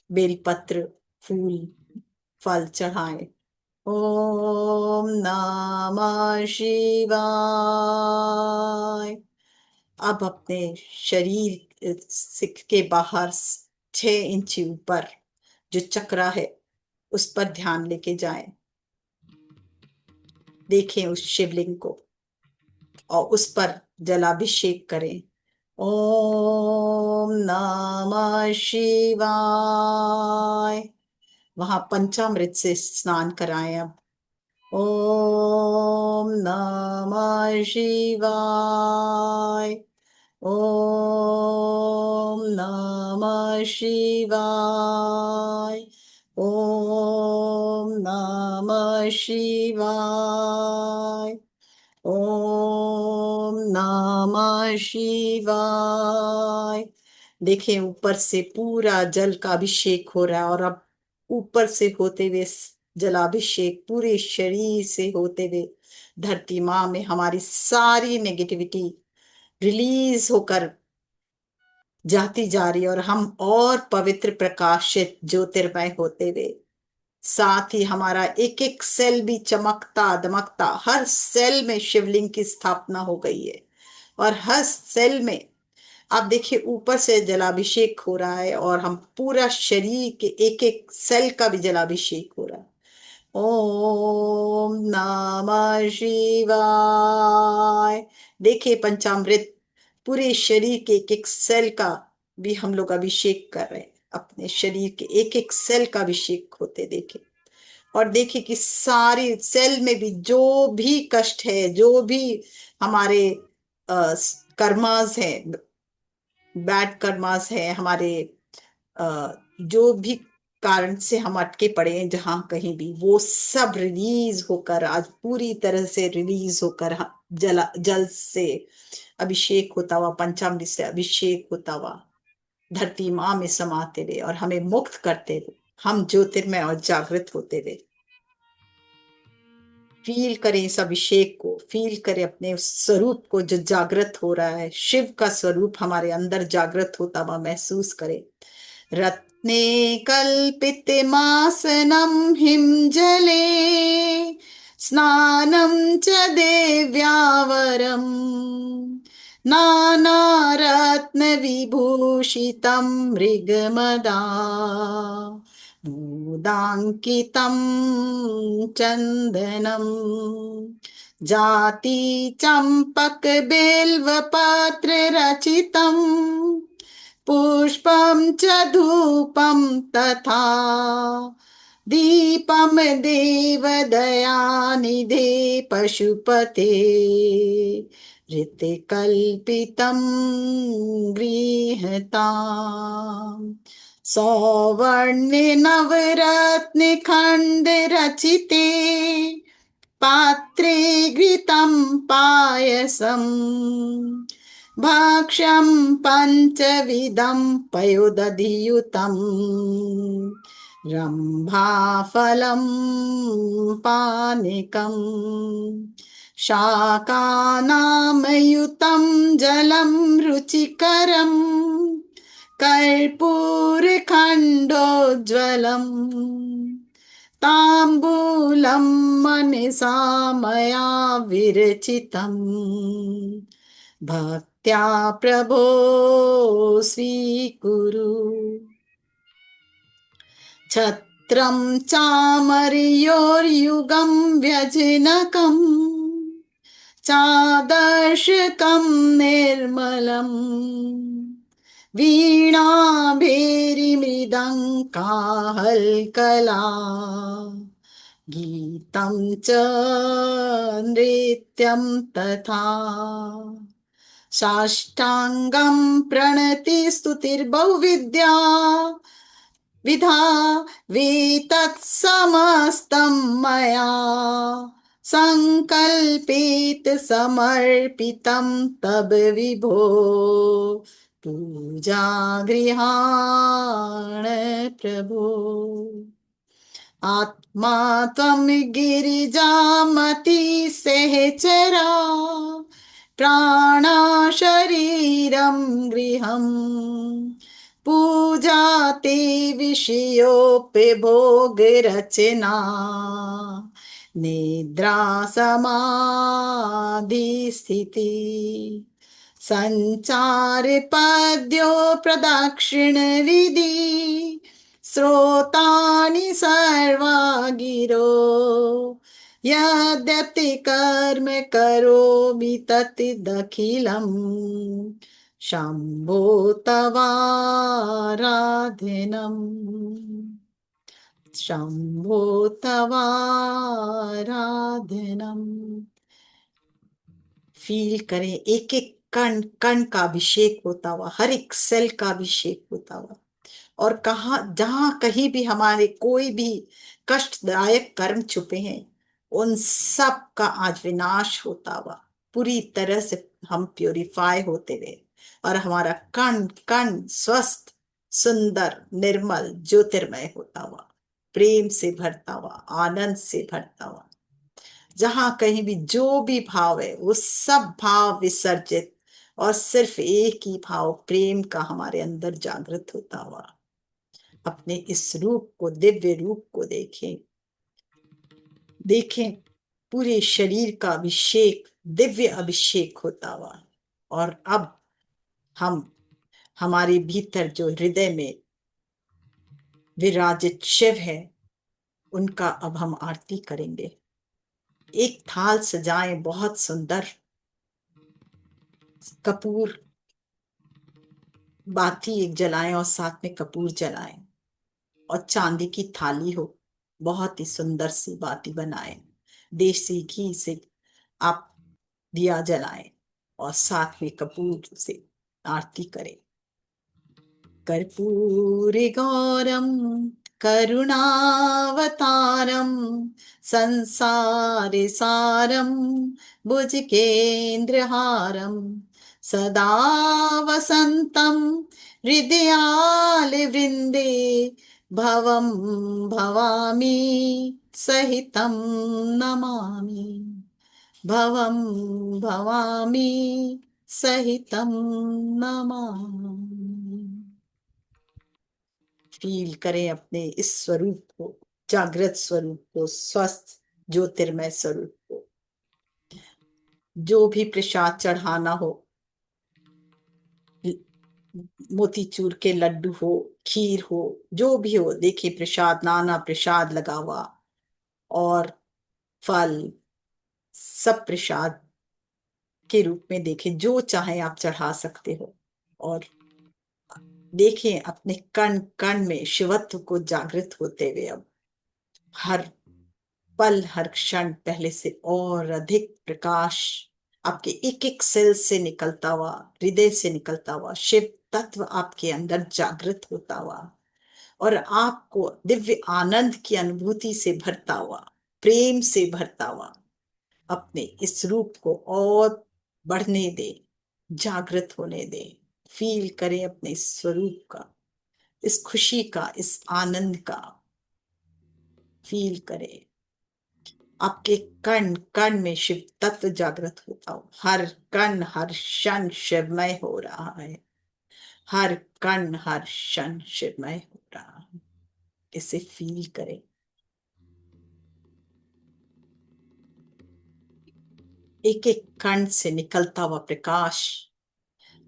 बेलपत्र, फूल, फल चढ़ाए। ओम नमः शिवाय। अब अपने शरीर के बाहर 6 इंच ऊपर जो चक्रा है उस पर ध्यान लेके जाएं। देखें उस शिवलिंग को और उस पर जलाभिषेक करें। ओम नमः शिवाय। वहां पंचामृत से स्नान कराएं अब। ओम नमः शिवाय। ओम नमः शिवाय। ओम नमः शिवाय। ओम नमः शिवाय। देखें ऊपर से पूरा जल का अभिषेक हो रहा है, और अब ऊपर से होते हुए जलाभिषेक पूरे शरीर से होते हुए धरती माँ में हमारी सारी नेगेटिविटी रिलीज होकर जाती जा रही है, और हम और पवित्र, प्रकाशित, ज्योतिर्मय होते हुए, साथ ही हमारा एक एक सेल भी चमकता दमकता, हर सेल में शिवलिंग की स्थापना हो गई है। और हर सेल में आप देखिए ऊपर से जलाभिषेक हो रहा है, और हम पूरा शरीर के एक एक सेल का भी जलाभिषेक हो रहा है। ओम नमः शिवाय। देखिए पंचामृत पूरे शरीर के एक एक सेल का भी हम लोग अभिषेक कर रहे हैं। अपने शरीर के एक एक सेल का अभिषेक होते देखे, और देखिए कि सारी सेल में भी जो भी कष्ट है, जो भी हमारे कर्मास है, बैड कर्मास है हमारे, जो भी कारण से हम अटके पड़े हैं जहां कहीं भी, वो सब रिलीज होकर आज पूरी तरह से रिलीज होकर जल से अभिषेक होता हुआ, पंचामृत से अभिषेक होता हुआ धरती माँ में समाते रहे और हमें मुक्त करते रहे। हम ज्योतिर्मय और जागृत होते रहे। फील करें इस अभिषेक को, फील करें अपने उस स्वरूप को जो जागृत हो रहा है। शिव का स्वरूप हमारे अंदर जागृत होता हुआ महसूस करें। रत्ने कल्पितमासनं हिमजले स्नानं च देव्यावरम् नानारत्नविभूषितं मृगमदा मुदाङ्कितं चन्दनं जाति चम्पक बेल्वपत्र रचितम् पुष्पं च धूपं तथा दीपं देवदयानिधे पशुपते ऋतकल्पितं गृहताम् सौवर्णे नवरत्ने खण्डरचिते पात्रे घृतं पायसम् भक्ष्यं पञ्चविधं पयोदधियुतं रम्भाफलं पानकं शाकानामयुतं जलं रुचिकरं कर्पूरखण्डोज्ज्वलम् ताम्बूलं मनसा मया विरचितम् भक्त्या प्रभो स्वीकुरु। छत्रं चामर्योर्युगं व्यजनकं चादर्शकं निर्मलम् वीणाभेरिमृदङ्काहल्कला गीतं च नृत्यं तथा साष्टांगं प्रणति स्तुतिर्बहुविद्या विधा वेतत्समस्तं मया संकल्पित समर्पितं तब विभो पूजा गृहाण प्रभो। आत्मा त्वं गिरिजामति सहचरा प्राणा शरीरं गृहम् पूजा ते विषयोऽपि भोग रचना निद्रा समाधि स्थिति संचार पद्यो प्रदक्षिण विधि स्रोतानि सर्वा गिरो यद्यपि कर्म करोमि तत्तदखिलम् शम्भो तवाराधनम् शम्भो तवाराधनम्। फील करें एक एक कण कण का अभिषेक होता हुआ, हर एक सेल का अभिषेक होता हुआ। और कहा जहां कहीं भी हमारे कोई भी कष्टदायक कर्म छुपे हैं उन सब का आज विनाश होता हुआ पूरी तरह से हम प्योरीफाई होते रहे और हमारा कण कण स्वस्थ सुंदर निर्मल ज्योतिर्मय होता हुआ, प्रेम से भरता हुआ, आनंद से भरता हुआ। जहां कहीं भी जो भी भाव है वो सब भाव विसर्जित और सिर्फ एक ही भाव प्रेम का हमारे अंदर जागृत होता हुआ। अपने इस रूप को, दिव्य रूप को देखें, देखें पूरे शरीर का अभिषेक, दिव्य अभिषेक होता हुआ। और अब हम हमारे भीतर जो हृदय में विराजित शिव है उनका अब हम आरती करेंगे। एक थाल सजाएं बहुत सुंदर, कपूर बाती एक जलाएं और साथ में कपूर जलाएं और चांदी की थाली हो, बहुत ही सुंदर सी बाती बनाएं। देसी घी से आप दिया जलाएं और साथ में कपूर से आरती करें। कर्पूरी गौरम करुणावतारम संसार सारम भुजगेन्द्रहारम सदा वसन्तं हृदयालवृन्दे भवं भवामि सहितं नमामि, भवं भवामि सहितं नमामि। फील करें अपने इस स्वरूप को, जागृत स्वरूप को, स्वस्थ ज्योतिर्मय स्वरूप को। जो भी प्रसाद चढ़ाना हो, मोतीचूर के लड्डू हो, खीर हो, जो भी हो, देखिए प्रसाद, नाना प्रसाद लगा हुआ, और फल, सब प्रसाद के रूप में देखें, जो चाहे आप चढ़ा सकते हो। और देखें अपने कण कण में शिवत्व को जागृत होते हुए, अब हर पल हर क्षण पहले से और अधिक प्रकाश आपके एक एक सेल से निकलता हुआ, हृदय से निकलता हुआ शिव तत्व आपके अंदर जागृत होता हुआ, और आपको दिव्य आनंद की अनुभूति से भरता हुआ, प्रेम से भरता हुआ, अपने इस रूप को और बढ़ने दे, जागृत होने दे। फील करें अपने इस स्वरूप का, इस खुशी का, इस आनंद का फील करें। आपके कण कण में शिव तत्व जागृत होता हो, हर कण हर क्षण शिवमय हो रहा है, हर कण हर क्षण शिवमय हो रहा है। इसे फील करें। एक एक कण से निकलता हुआ प्रकाश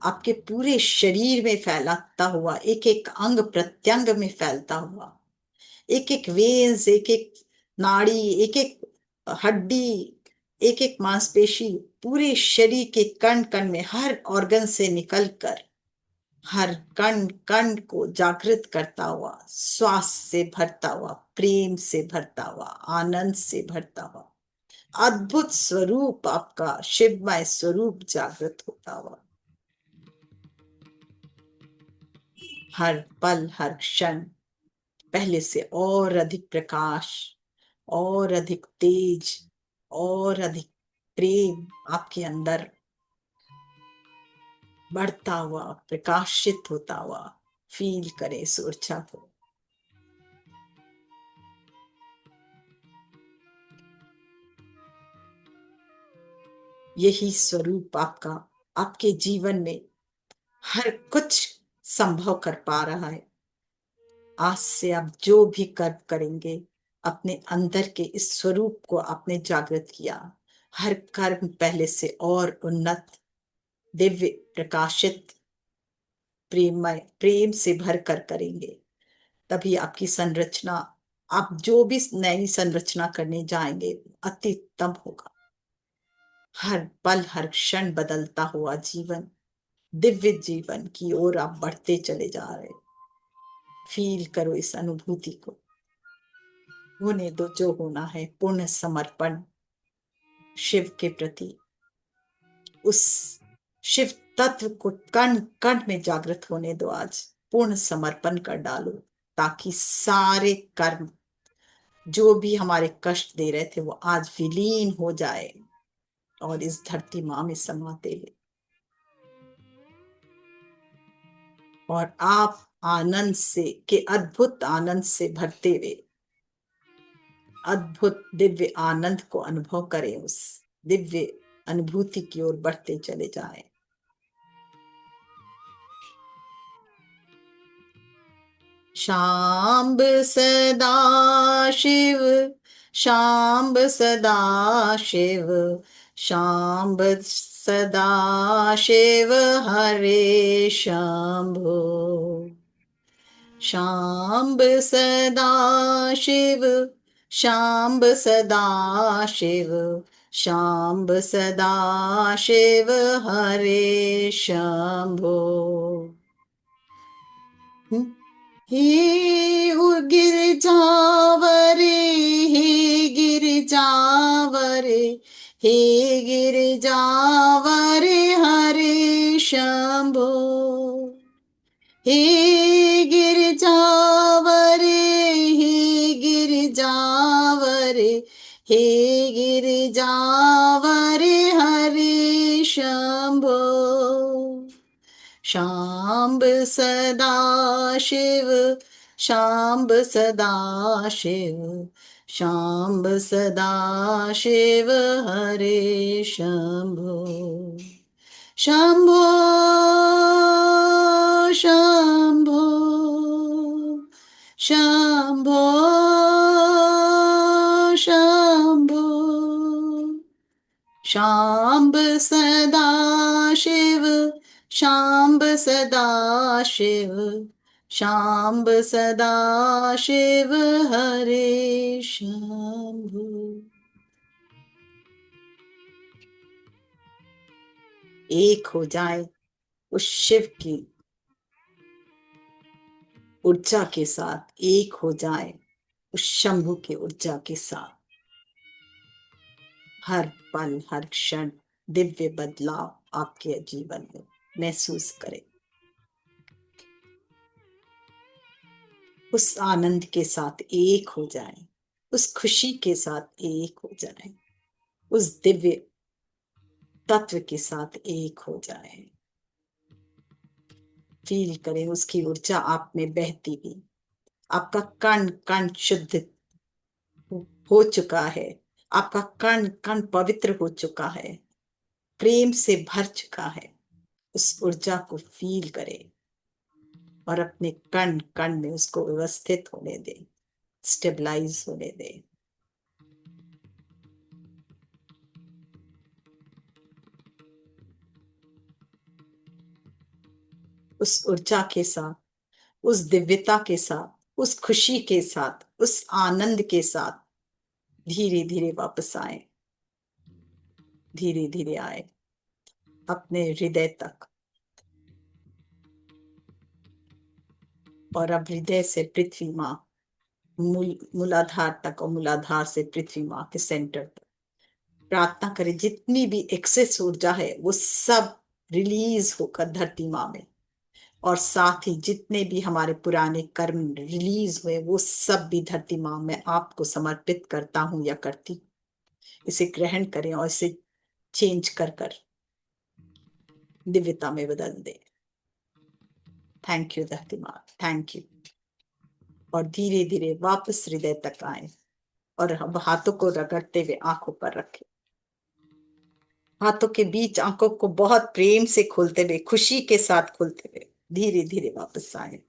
आपके पूरे शरीर में फैलाता हुआ, एक एक अंग प्रत्यंग में फैलता हुआ, एक एक वेन्स, एक एक नाड़ी, एक एक हड्डी, एक एक मांसपेशी, पूरे शरीर के कण कण में हर ऑर्गन से निकलकर हर कण कण को जागृत करता हुआ, श्वास से भरता हुआ, प्रेम से भरता हुआ, आनंद से भरता हुआ, अद्भुत स्वरूप आपका शिवमय स्वरूप जागृत होता हुआ, हर पल हर क्षण पहले से और अधिक प्रकाश, और अधिक तेज, और अधिक प्रेम आपके अंदर बढ़ता हुआ, प्रकाशित होता हुआ फील करें इस ऊर्जा को। यही स्वरूप आपका आपके जीवन में हर कुछ संभव कर पा रहा है। आज से आप जो भी कर्म करेंगे, अपने अंदर के इस स्वरूप को आपने जागृत किया, हर कर्म पहले से और उन्नत, दिव्य, प्रकाशित, प्रेममय, प्रेम से भर कर करेंगे। तभी आपकी संरचना, आप जो भी नई संरचना करने जाएंगे, अति उत्तम होगा। हर पल हर क्षण बदलता हुआ जीवन, दिव्य जीवन की ओर आप बढ़ते चले जा रहे। फील करो इस अनुभूति को। होने दो जो होना है, पूर्ण समर्पण शिव के प्रति, उस शिव तत्व को कण कण में जागृत होने दो। आज पूर्ण समर्पण कर डालो, ताकि सारे कर्म जो भी हमारे कष्ट दे रहे थे वो आज विलीन हो जाए और इस धरती माँ में समाते हुए, और आप आनंद से के अद्भुत आनंद से भरते हुए अद्भुत दिव्य आनंद को अनुभव करें, उस दिव्य अनुभूति की ओर बढ़ते चले जाएं। शाम्ब सदा शिव, शाम्ब सदा शिव, शाम्ब सदा शिव हरे शंभो, शाम्ब सदा शिव, शाम्ब सदा शिव, शाम्ब सदा शिव हरे शंभो। हे गिरजावरे, हे गिरजावरे, हे गिरजावरे हरे शंभो, हे गिरजावरे, हे गिरजावरे, हे गिरजावरे हरे शंभो। शाम्ब सदा शिव, शाम्ब सदा शिव, शाम्ब सदा शिव हरे शंभो। शंभो शंभो शंभो शंभो। शाम्ब सदा शिव, शाम्ब सदा शिव, शाम्ब सदा शिव हरे शंभो। एक हो जाए उस शिव की ऊर्जा के साथ, एक हो जाए उस शंभु की ऊर्जा के साथ। हर पल हर क्षण दिव्य बदलाव आपके जीवन में महसूस करें। उस आनंद के साथ एक हो जाएं, उस खुशी के साथ एक हो जाएं, उस दिव्य तत्व के साथ एक हो जाएं। फील करें उसकी ऊर्जा आप में बहती हुई। आपका कण कण शुद्ध हो चुका है, आपका कण कण पवित्र हो चुका है, प्रेम से भर चुका है। उस ऊर्जा को फील करें और अपने कण कण में उसको व्यवस्थित होने दें, स्टेबलाइज होने दें। उस ऊर्जा के साथ, उस दिव्यता के साथ, उस खुशी के साथ, उस आनंद के साथ धीरे धीरे वापस आए, धीरे धीरे आए अपने हृदय तक। और अब हृदय से पृथ्वी माँ, मूलाधार तक और मूलाधार से पृथ्वी माँ के सेंटर तक प्रार्थना करें। जितनी भी एक्सेस ऊर्जा है वो सब रिलीज होकर धरती माँ में, और साथ ही जितने भी हमारे पुराने कर्म रिलीज हुए वो सब भी धरती माँ में आपको समर्पित करता हूं या करती। इसे ग्रहण करें और इसे चेंज कर कर दिव्यता में बदल दें। थैंक यू धरती माँ, थैंक यू। और धीरे धीरे वापस हृदय तक आए और अब हाथों को रगड़ते हुए आंखों पर रखें। हाथों के बीच आंखों को बहुत प्रेम से खोलते हुए, खुशी के साथ खोलते हुए धीरे धीरे वापस आए।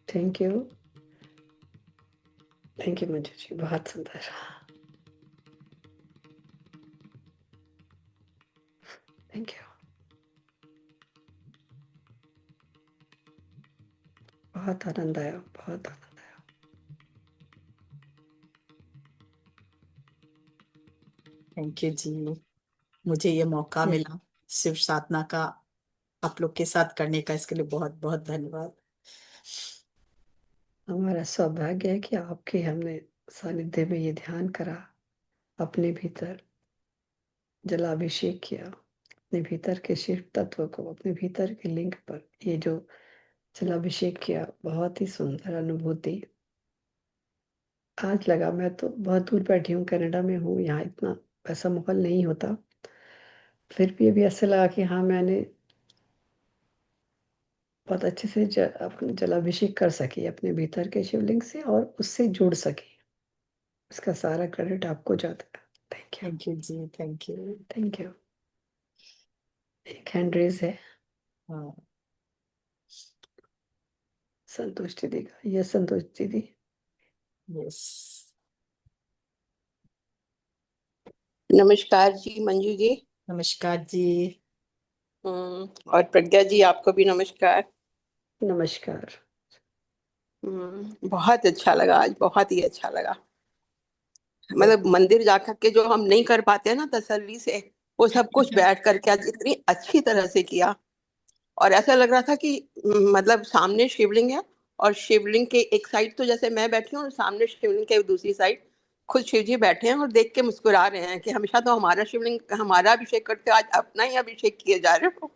Thank you, thank you Manju ji, बहुत सुंदर। थैंक यू, बहुत आनंद आया, बहुत आनंद आया। थैंक यू जी, मुझे ये मौका ये मिला शिव साधना का आप लोग के साथ करने का, इसके लिए बहुत बहुत धन्यवाद। हमारा सौभाग्य है कि आपके हमने सानिध्य में ये ध्यान करा, अपने भीतर जलाभिषेक किया, अपने भीतर के शिव तत्व को, अपने भीतर के लिंग पर ये जो जलाभिषेक किया, बहुत ही सुंदर अनुभूति। आज लगा, मैं तो बहुत दूर बैठी हूँ, कनाडा में हूँ, यहाँ इतना वैसा माहौल नहीं होता, फिर भी अभी ऐसा लगा कि हाँ, मैंने बहुत अच्छे से अपने जलाभिषेक कर सकी अपने भीतर के शिवलिंग से और उससे जुड़ सकी। इसका सारा क्रेडिट आपको जाता है। थैंक यू, थैंक यू जी, थैंक यू। Thank you. एक हैंड रेज है हाँ, संतोष दीदी का। यस संतोष दीदी। यस। नमस्कार जी मंजू जी। नमस्कार जी। और प्रज्ञा जी आपको भी नमस्कार। नमस्कार। बहुत अच्छा लगा आज, बहुत ही अच्छा लगा। बहुत मतलब मंदिर जाकर के जो हम नहीं कर पाते हैं ना तसल्ली से, वो सब कुछ बैठ करके आज इतनी अच्छी तरह से किया। और ऐसा लग रहा था कि मतलब सामने शिवलिंग है और शिवलिंग के एक साइड तो जैसे मैं बैठी हूँ और सामने शिवलिंग के दूसरी साइड खुद शिव जी बैठे हैं और देख के मुस्कुरा रहे हैं कि हमेशा तो हमारा शिवलिंग, हमारा अभिषेक करते हो, आज अपना ही अभिषेक किए जा रहे हो।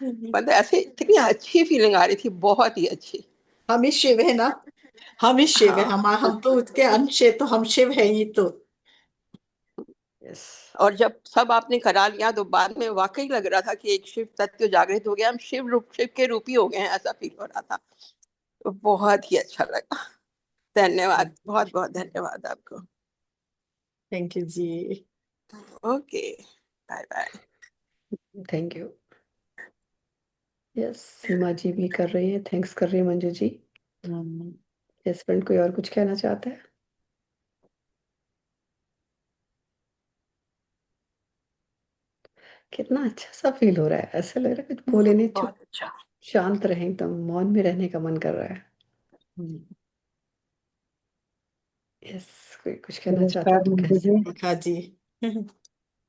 मतलब ऐसे इतनी अच्छी फीलिंग आ रही थी, बहुत ही अच्छी। हम ही शिव है ना, हम ही शिव है, हाँ। हम तो उसके अंश है, तो हम शिव है ही तो। यस। और जब सब आपने करा लिया तो बाद में वाकई लग रहा था कि एक शिव तत्व जागृत हो गया, हम शिव के रूपी हो गए हैं, ऐसा फील हो रहा था। तो बहुत ही अच्छा लगा। धन्यवाद, बहुत बहुत धन्यवाद आपको। थैंक यू जी। Okay, bye bye. Thank you. Yes, Seema ji भी कर रही है, थैंक्स कर रही है मंजू जी। यस फ्रेंड, कोई और कुछ कहना चाहता है? कितना अच्छा सा फील हो रहा है, ऐसा लग रहा है कुछ बोले नहीं, चुप बहुत अच्छा। शांत रहे, एकदम मौन में रहने का मन कर रहा है। यस, कोई कुछ कहना चाहता है नमस्कार तो कह मंजू जी। सकते रेखा जी।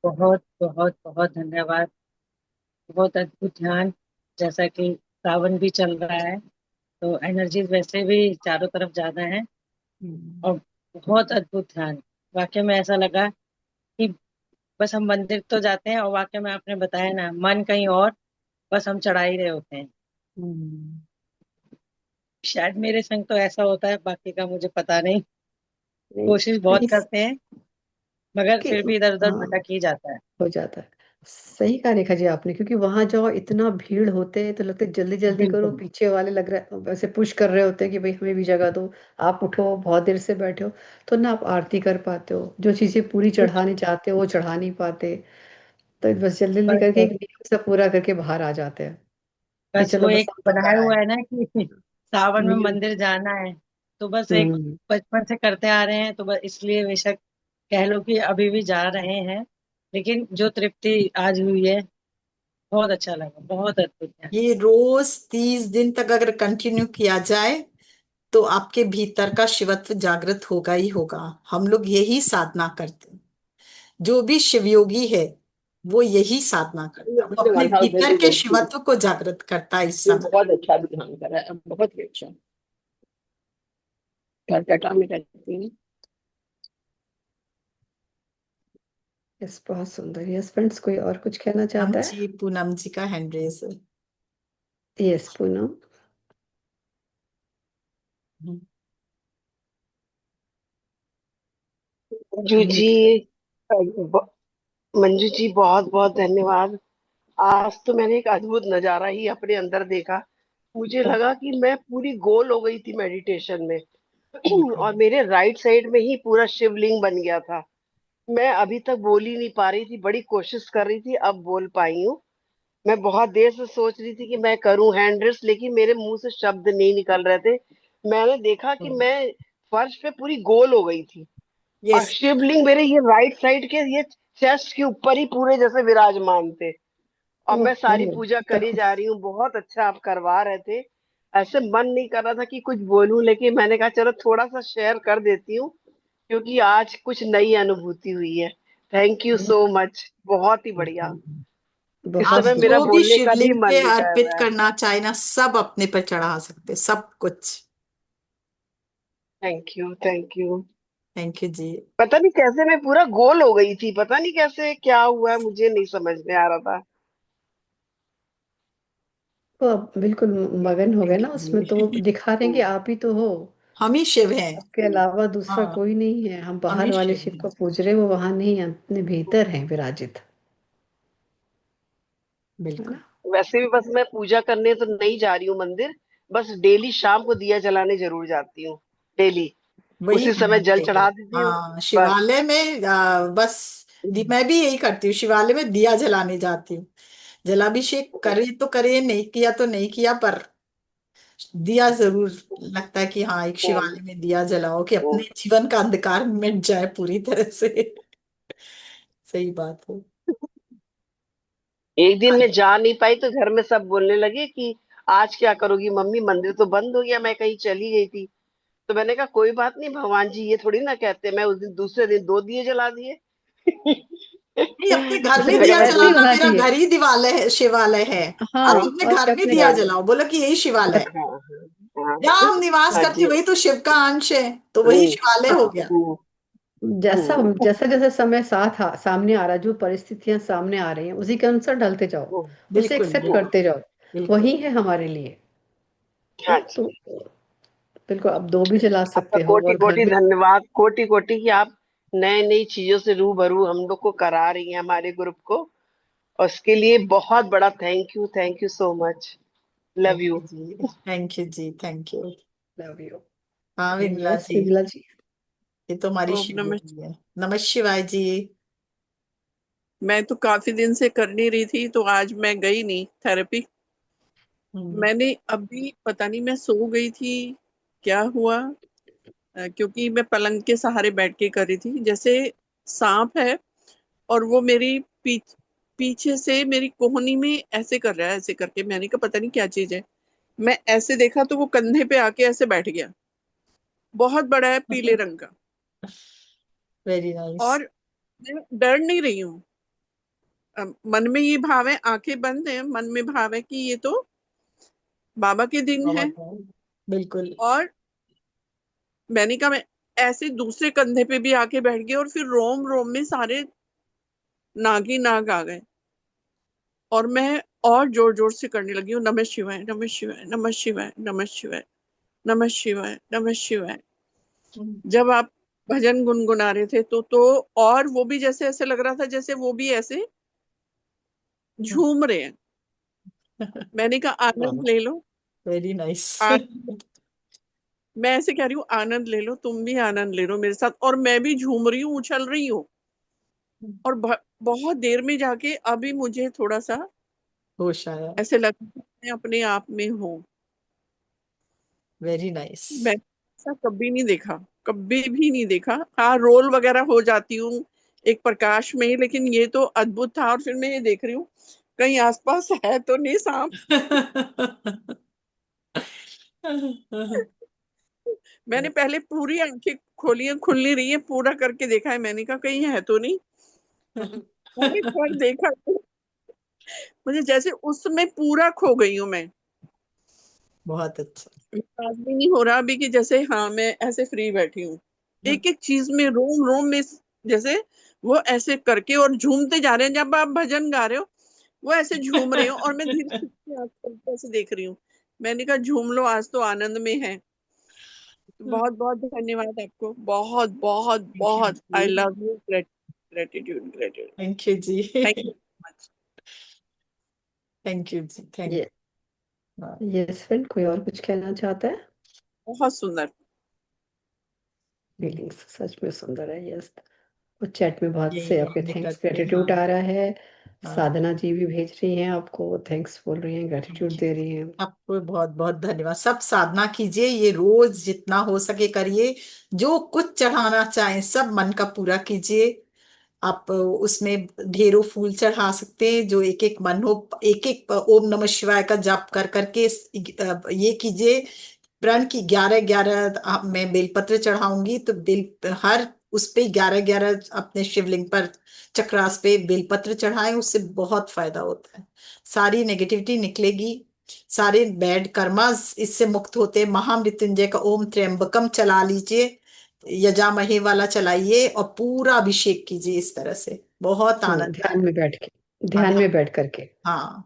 बहुत बहुत बहुत धन्यवाद। बहुत अद्भुत ध्यान। जैसा कि सावन भी चल रहा है तो एनर्जीज वैसे भी चारों तरफ ज्यादा है, और बहुत अद्भुत ध्यान। वाकई में ऐसा लगा कि बस हम मंदिर तो जाते हैं और वाकई में आपने बताया ना, मन कहीं और, बस हम चढ़ा ही रहे होते हैं। शायद मेरे संग तो ऐसा होता है, बाकी का मुझे पता नहीं। नहीं, कोशिश बहुत नहीं, करते हैं मगर कि फिर भी इधर उधर हाँ, भटक ही जाता है। हो जाता है। सही कहा रेखा जी आपने, क्योंकि वहां जाओ इतना भीड़ होते हैं तो लगता है जल्दी जल्दी करो, बिल्कुल। पीछे वाले लग रहा है वैसे पुश कर रहे होते हैं कि भाई हमें भी जगह दो, आप उठो, बहुत देर से बैठे हो, तो ना आप आरती कर पाते हो, जो चीजें पूरी कुछ चढ़ाने चाहते हो वो चढ़ा नहीं पाते। तो बस जल्दी जल्दी बस करके एक बस नियम सा पूरा करके बाहर आ जाते हैं कि बस वो चलो बस एक हम तो बनाया कराए हुआ है ना कि सावन में नियम। मंदिर जाना है, तो बस एक हम्म। बचपन से करते आ रहे हैं, तो बस इसलिए बेशक कह लो कि अभी भी जा रहे हैं। लेकिन जो तृप्ति आज हुई है, बहुत अच्छा लगा, बहुत अद्भुत है। ये रोज 30 दिन तक अगर कंटिन्यू किया जाए तो आपके भीतर का शिवत्व जागृत होगा ही होगा। हम लोग यही साधना करते हैं। जो भी शिवयोगी है वो यही साधना करता है, वो अपने अपने वन हाउस में भीतर भी के बैठती हूँ, शिवत्व को जागृत करता है इस ये समय। बहुत अच्छा ध्यान करा है, बहुत ही अच्छा। कलकत्ता में रहती हूँ। यस, बहुत सुंदर। यस फ्रेंड्स, कोई और कुछ कहना चाहता है? पूनम जी का हैंड रेस है। यस पूनम। मंजू जी, अनम्यूट। ब- मंजू जी बहुत बहुत धन्यवाद। आज तो मैंने एक अद्भुत नजारा ही अपने अंदर देखा। मुझे लगा कि मैं पूरी गोल हो गई थी मेडिटेशन में। और मेरे राइट साइड में ही पूरा शिवलिंग बन गया था। मैं अभी तक बोल ही नहीं पा रही थी, बड़ी कोशिश कर रही थी, अब बोल पाई हूँ। मैं बहुत देर से सोच रही थी कि मैं करूं हैंड रेस, लेकिन मेरे मुंह से शब्द नहीं निकल रहे थे। मैंने देखा कि मैं फर्श पे पूरी गोल हो गई थी। और यस। शिवलिंग मेरे ये राइट साइड के ये चेस्ट के ऊपर ही पूरे जैसे विराजमान थे। और मैं सारी ओहो, पूजा तो करी जा रही हूँ, बहुत अच्छा आप करवा रहे थे। ऐसे मन नहीं कर रहा था कि कुछ बोलूं, लेकिन मैंने कहा चलो थोड़ा सा शेयर कर देती हूँ, क्योंकि आज कुछ नई अनुभूति हुई है। थैंक यू सो मच, बहुत ही बढ़िया। इस बहुत आप समय मेरा जो सुंदर। भी बोलने का भी शिवलिंग मन पे नहीं कर अर्पित रहा है। करना चाहे ना, सब अपने पर चढ़ा सकते, सब कुछ। Thank you, thank you. Thank you जी। पता नहीं कैसे मैं पूरा गोल हो गई थी, पता नहीं कैसे क्या हुआ है, मुझे नहीं समझ में आ रहा था। वो अब बिल्कुल मगन हो गए थैंक ना यू उसमें, तो वो जी। दिखा रहे हैं कि आप ही तो हो, हम ही शिव हैं। आपके अलावा दूसरा हाँ, कोई नहीं है। हम हम बाहर ही वाले शिव शिव हैं। को पूज रहे हैं, वो वहां नहीं है, अपने भीतर हैं विराजित, है बिल्कुल। ना? वैसे भी बस मैं पूजा करने तो नहीं जा रही हूँ मंदिर। बस डेली शाम को दिया जलाने जरूर जाती हूँ, डेली वही उसी होना समय जल चाहिए। चढ़ा देती हूँ। हाँ, बस। शिवालय में बस मैं भी यही करती हूँ, शिवालय में दिया जलाने जाती हूँ। जलाभिषेक करे तो करे, नहीं किया तो नहीं किया, पर दिया जरूर लगता है कि हाँ, एक शिवालय में दिया जलाओ कि अपने जीवन का अंधकार मिट जाए पूरी तरह से। सही बात है। एक दिन हाँ मैं जी। जा नहीं पाई तो घर में सब बोलने लगे कि आज क्या करोगी मम्मी, मंदिर तो बंद हो गया, मैं कहीं चली गई थी। तो मैंने कहा कोई बात नहीं, भगवान जी ये थोड़ी ना कहते। मैं उस दिन दूसरे दिन 2 दिए जला दिए। नहीं, अपने घर में तो मैंने दिया कहा ऐसे ही जलाना, होना मेरा चाहिए। घर ही दिवालय है, शिवालय है। आप हाँ, अपने और घर क्या, में अपने दिया घर हाँ जलाओ, बोलो कि यही शिवालय है। हाँ हाँ हाँ जहाँ हम निवास हाँ करते जी। वही तो शिव का अंश है, तो वही हम्म, शिवालय हो गया। हम्म, जैसा हम्म, जैसा जैसे समय सामने आ रहा है, जो परिस्थितियां सामने आ रही हैं उसी के अनुसार ढलते जाओ, हम्म, उसे बिल्कुल एक्सेप्ट बिल्कुल करते जाओ। बिल्कुल। वही है हमारे लिए। हाँ तो जी। बिल्कुल, आप दो भी जला आपका सकते हो कोटि और घर कोटि भी। धन्यवाद, कोटि कोटि की आप नए नई चीजों से रूबरू हम लोग को करा रही हैं, हमारे ग्रुप को। और उसके लिए बहुत बड़ा thank you so much. Love thank you. You जी, थैंक यू जी, थैंक यू। Love you. हाँ विमला यस जी, विमला जी। ये तो हमारी ओम नमः। शिवलिंग है। नमः शिवाय जी। मैं तो काफी दिन से कर नहीं रही थी, तो आज मैं गई नहीं थेरेपी। हम्म, मैंने अभी पता नहीं मैं सो गई थी, क्या हुआ, क्योंकि मैं पलंग के सहारे बैठ के कर रही थी। जैसे सांप है और वो मेरी पीछे से मेरी कोहनी में ऐसे कर रहा है, ऐसे करके। मैंने कहा पता नहीं क्या चीज है। मैं ऐसे देखा तो वो कंधे पे आके ऐसे बैठ गया। बहुत बड़ा है, पीले रंग का। Very nice. और मैं डर नहीं रही हूँ। मन में ये भाव है, आंखें बंद है, मन में भाव है कि ये तो बाबा के दिन है। बिल्कुल। और मैंने कहा मैं ऐसे दूसरे कंधे पे भी आके बैठ गया, और फिर रोम रोम में सारे नागी नाग आ गए। और मैं और जोर जोर से करने लगी हूँ, नमः शिवाय नमः शिवाय नमः शिवाय नमः शिवाय नमः शिवाय नमः शिवाय। हम्म, जब आप भजन गुनगुना रहे थे तो और वो भी जैसे ऐसे लग रहा था जैसे वो भी ऐसे झूम रहे हैं। मैंने कहा आनंद ले लो। Very nice. आनंद, मैं ऐसे कह रही हूँ आनंद ले लो, तुम भी आनंद ले लो मेरे साथ। और मैं भी झूम रही हूँ, उछल रही हूँ। और बहुत देर में जाके अभी मुझे थोड़ा सा होश आया। ऐसे लगा कि मैं अपने आप में हूँ। Very nice. मैं ऐसा कभी नहीं देखा, कभी भी नहीं देखा। हाँ, रोल वगैरह हो जाती हूँ एक प्रकाश में ही, लेकिन ये तो अद्भुत था। और फिर मैं ये देख रही हूँ कहीं आसपास है तो नहीं सांप। मैंने पहले पूरी आंखें खोली हैं, खुल नहीं रही है, पूरा करके देखा है। मैंने कहा कहीं है तो नहीं। मैंने एक बार देखा तो मुझे जैसे उसमें पूरा खो गई हूँ मैं। बहुत अच्छा। विश्वास भी नहीं हो रहा अभी कि जैसे हाँ मैं ऐसे फ्री बैठी हूँ, एक एक चीज में, रोम रोम में। जैसे वो ऐसे करके और झूमते जा रहे हैं। जब आप भजन गा रहे हो वो ऐसे झूम रहे हो, और मैं धीरे धीरे आँख खोल के ऐसे देख रही हूँ। मैंने कहा झूम लो, आज तो आनंद में है। बहुत बहुत धन्यवाद आपको, बहुत बहुत थैंक यू बहुत। आई जी, love you. Gratitude gratitude. Thank you जी। Thank you much. Thank you जी, थैंक। ये यस फ्रेंड, कोई और कुछ कहना चाहता है? बहुत सुंदर। फीलिंग्स सच में सुंदर है। यस, और चैट में बहुत से यही आपके हमने थैंक्स करते हैं। ग्रेटिट्यूड हाँ आ रहा है। हाँ। साधना जी भी भेज रही हैं आपको, थैंक्स बोल रही हैं, ग्रेटिट्यूड थैंक यू। दे रही हैं। आपको बहुत बहुत धन्यवाद। सब साधना कीजिए, ये रोज जितना हो सके करिए। जो कुछ चढ़ाना चाहें सब मन का पूरा कीजिए। आप उसमें ढेरों फूल चढ़ा सकते हैं, जो एक एक मन हो। एक एक ओम नमः शिवाय का जाप कर करके ये कीजिए। प्रण की 11 11 मैं बेलपत्र चढ़ाऊंगी, तो बेल हर उस पे 11 11 अपने शिवलिंग पर चक्रास पे बेलपत्र चढ़ाएं, उससे बहुत फायदा होता है। सारी नेगेटिविटी निकलेगी, सारे बैड कर्मास इससे मुक्त होते हैं। महामृत्युंजय का ओम त्र्यंबकम चला लीजिए, यजामहे वाला चलाइए, और पूरा अभिषेक कीजिए। इस तरह से बहुत आनंद ध्यान में बैठ के, ध्यान आता है। में बैठ करके। हाँ,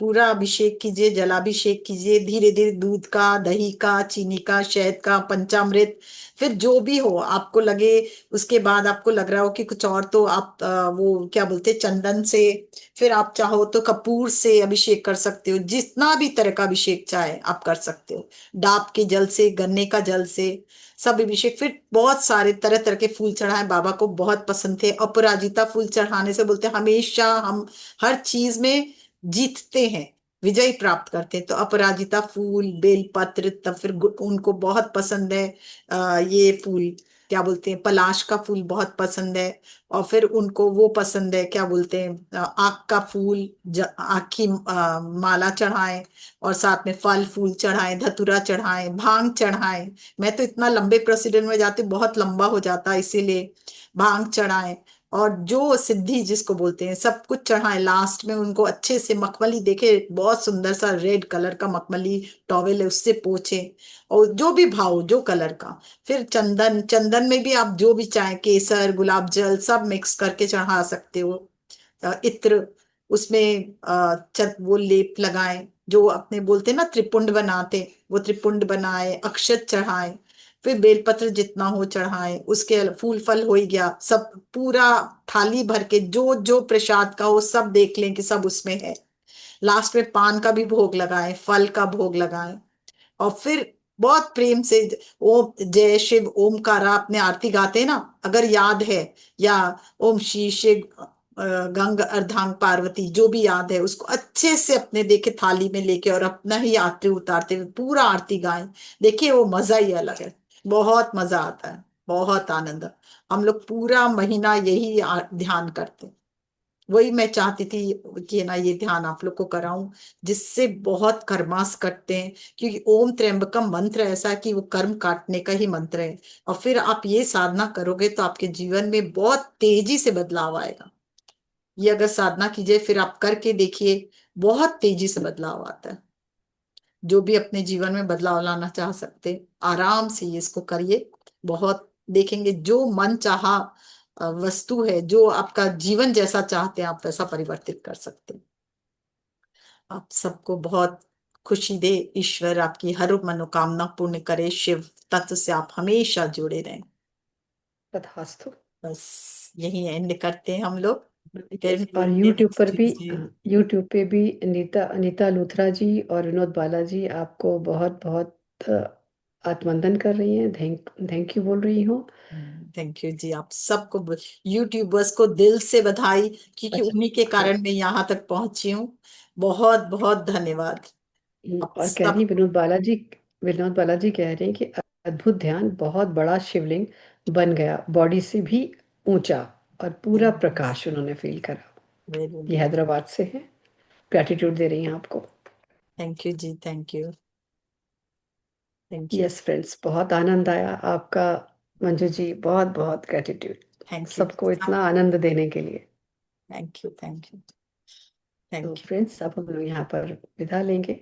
पूरा अभिषेक कीजिए, जलाभिषेक कीजिए धीरे धीरे। दूध का, दही का, चीनी का, शहद का, पंचामृत, फिर जो भी हो आपको लगे। उसके बाद आपको लग रहा हो कि कुछ और, तो आप वो क्या बोलते हैं, चंदन से। फिर आप चाहो तो कपूर से अभिषेक कर सकते हो। जितना भी तरह का अभिषेक चाहे आप कर सकते हो। डाब के जल से, गन्ने का जल से, सब अभिषेक। फिर बहुत सारे तरह तरह के फूल चढ़ाए, बाबा को बहुत पसंद थे। अपराजिता फूल चढ़ाने से बोलते हैं हमेशा हम हर चीज में जीतते हैं, विजय प्राप्त करते हैं। तो अपराजिता फूल, बेलपत्र, तब फिर उनको बहुत पसंद है। ये फूल क्या बोलते हैं, पलाश का फूल बहुत पसंद है। और फिर उनको वो पसंद है, क्या बोलते हैं, आक का फूल, आक की माला चढ़ाएं। और साथ में फल फूल चढ़ाएं, धतूरा चढ़ाएं, भांग चढ़ाएं। मैं तो इतना लंबे प्रोसीजर में जाती हूँ, बहुत लंबा हो जाता है, इसीलिए भांग चढ़ाएं। और जो सिद्धि जिसको बोलते हैं सब कुछ चढ़ाए, लास्ट में उनको अच्छे से मखमली, देखे बहुत सुंदर सा रेड कलर का मखमली टॉवेल है उससे पोछे, और जो भी भाव जो कलर का। फिर चंदन, चंदन में भी आप जो भी चाहे, केसर, गुलाब जल सब मिक्स करके चढ़ा सकते हो। इत्र, उसमें वो लेप लगाए, जो अपने बोलते हैं ना त्रिपुंड बनाते, वो त्रिपुंड बनाए, अक्षत चढ़ाए, फिर बेलपत्र जितना हो चढ़ाए, उसके फूल फल हो ही गया सब, पूरा थाली भर के जो जो प्रसाद का हो सब देख लें कि सब उसमें है। लास्ट में पान का भी भोग लगाए, फल का भोग लगाए, और फिर बहुत प्रेम से ओम जय शिव ओमकारा अपने आरती गाते हैं ना, अगर याद है, या ओम श्री शिव गंग अर्धांग पार्वती, जो भी याद है उसको अच्छे से अपने देखे थाली में लेके और अपना ही आरती उतारते हुए पूरा आरती गाएं। देखिए वो मजा ही अलग है, बहुत मजा आता है, बहुत आनंद। हम लोग पूरा महीना यही ध्यान करते हैं। वही मैं चाहती थी कि ना ये ध्यान आप लोग को कराऊं, जिससे बहुत कर्मास कटते हैं, क्योंकि ओम त्र्यंबकम मंत्र ऐसा है कि वो कर्म काटने का ही मंत्र है। और फिर आप ये साधना करोगे तो आपके जीवन में बहुत तेजी से बदलाव आएगा। ये अगर साधना कीजिए, फिर आप करके देखिए, बहुत तेजी से बदलाव आता है। जो भी अपने जीवन में बदलाव लाना चाह सकते, आराम से ये इसको करिए, बहुत देखेंगे जो मन चाहा वस्तु है, जो आपका जीवन जैसा चाहते हैं आप वैसा परिवर्तित कर सकते हैं। आप सबको बहुत खुशी दे, ईश्वर आपकी हर मनोकामना पूर्ण करे, शिव तत्व से आप हमेशा जुड़े रहें। तथास्तु। बस यही एंड करते हैं हम लोग, फिर और मिलेंगे यूट्यूब पर भी, जी। यूट्यूब पे भी अनीता अनीता लूथरा जी और विनोद बालाजी आपको बहुत बहुत आत्मवंदन कर रही हैं, थैंक थैंक यू बोल रही हूँ। थैंक यू जी, आप सबको यूट्यूबर्स को दिल से बधाई, क्योंकि अच्छा, उन्हीं के हाँ। कारण मैं यहाँ तक पहुंची हूँ। बहुत बहुत धन्यवाद आप और कह रही सबको। विनोद बालाजी कह रहे हैं कि अद्भुत ध्यान, बहुत बड़ा शिवलिंग बन गया, बॉडी से भी ऊंचा, और पूरा प्रकाश उन्होंने फील करा। वेरी ये गुड। हैदराबाद से है, ग्रेटिट्यूड दे रही हैं आपको। थैंक यू जी, thank you, thank you, yes friends, बहुत आनंद आया आपका। मंजू जी, बहुत बहुत ग्रेटिट्यूड थैंक यू, सबको इतना आनंद देने के लिए। थैंक यू, थैंक यू, तो थैंक यू। फ्रेंड्स, अब हम लोग यहाँ पर विदा लेंगे।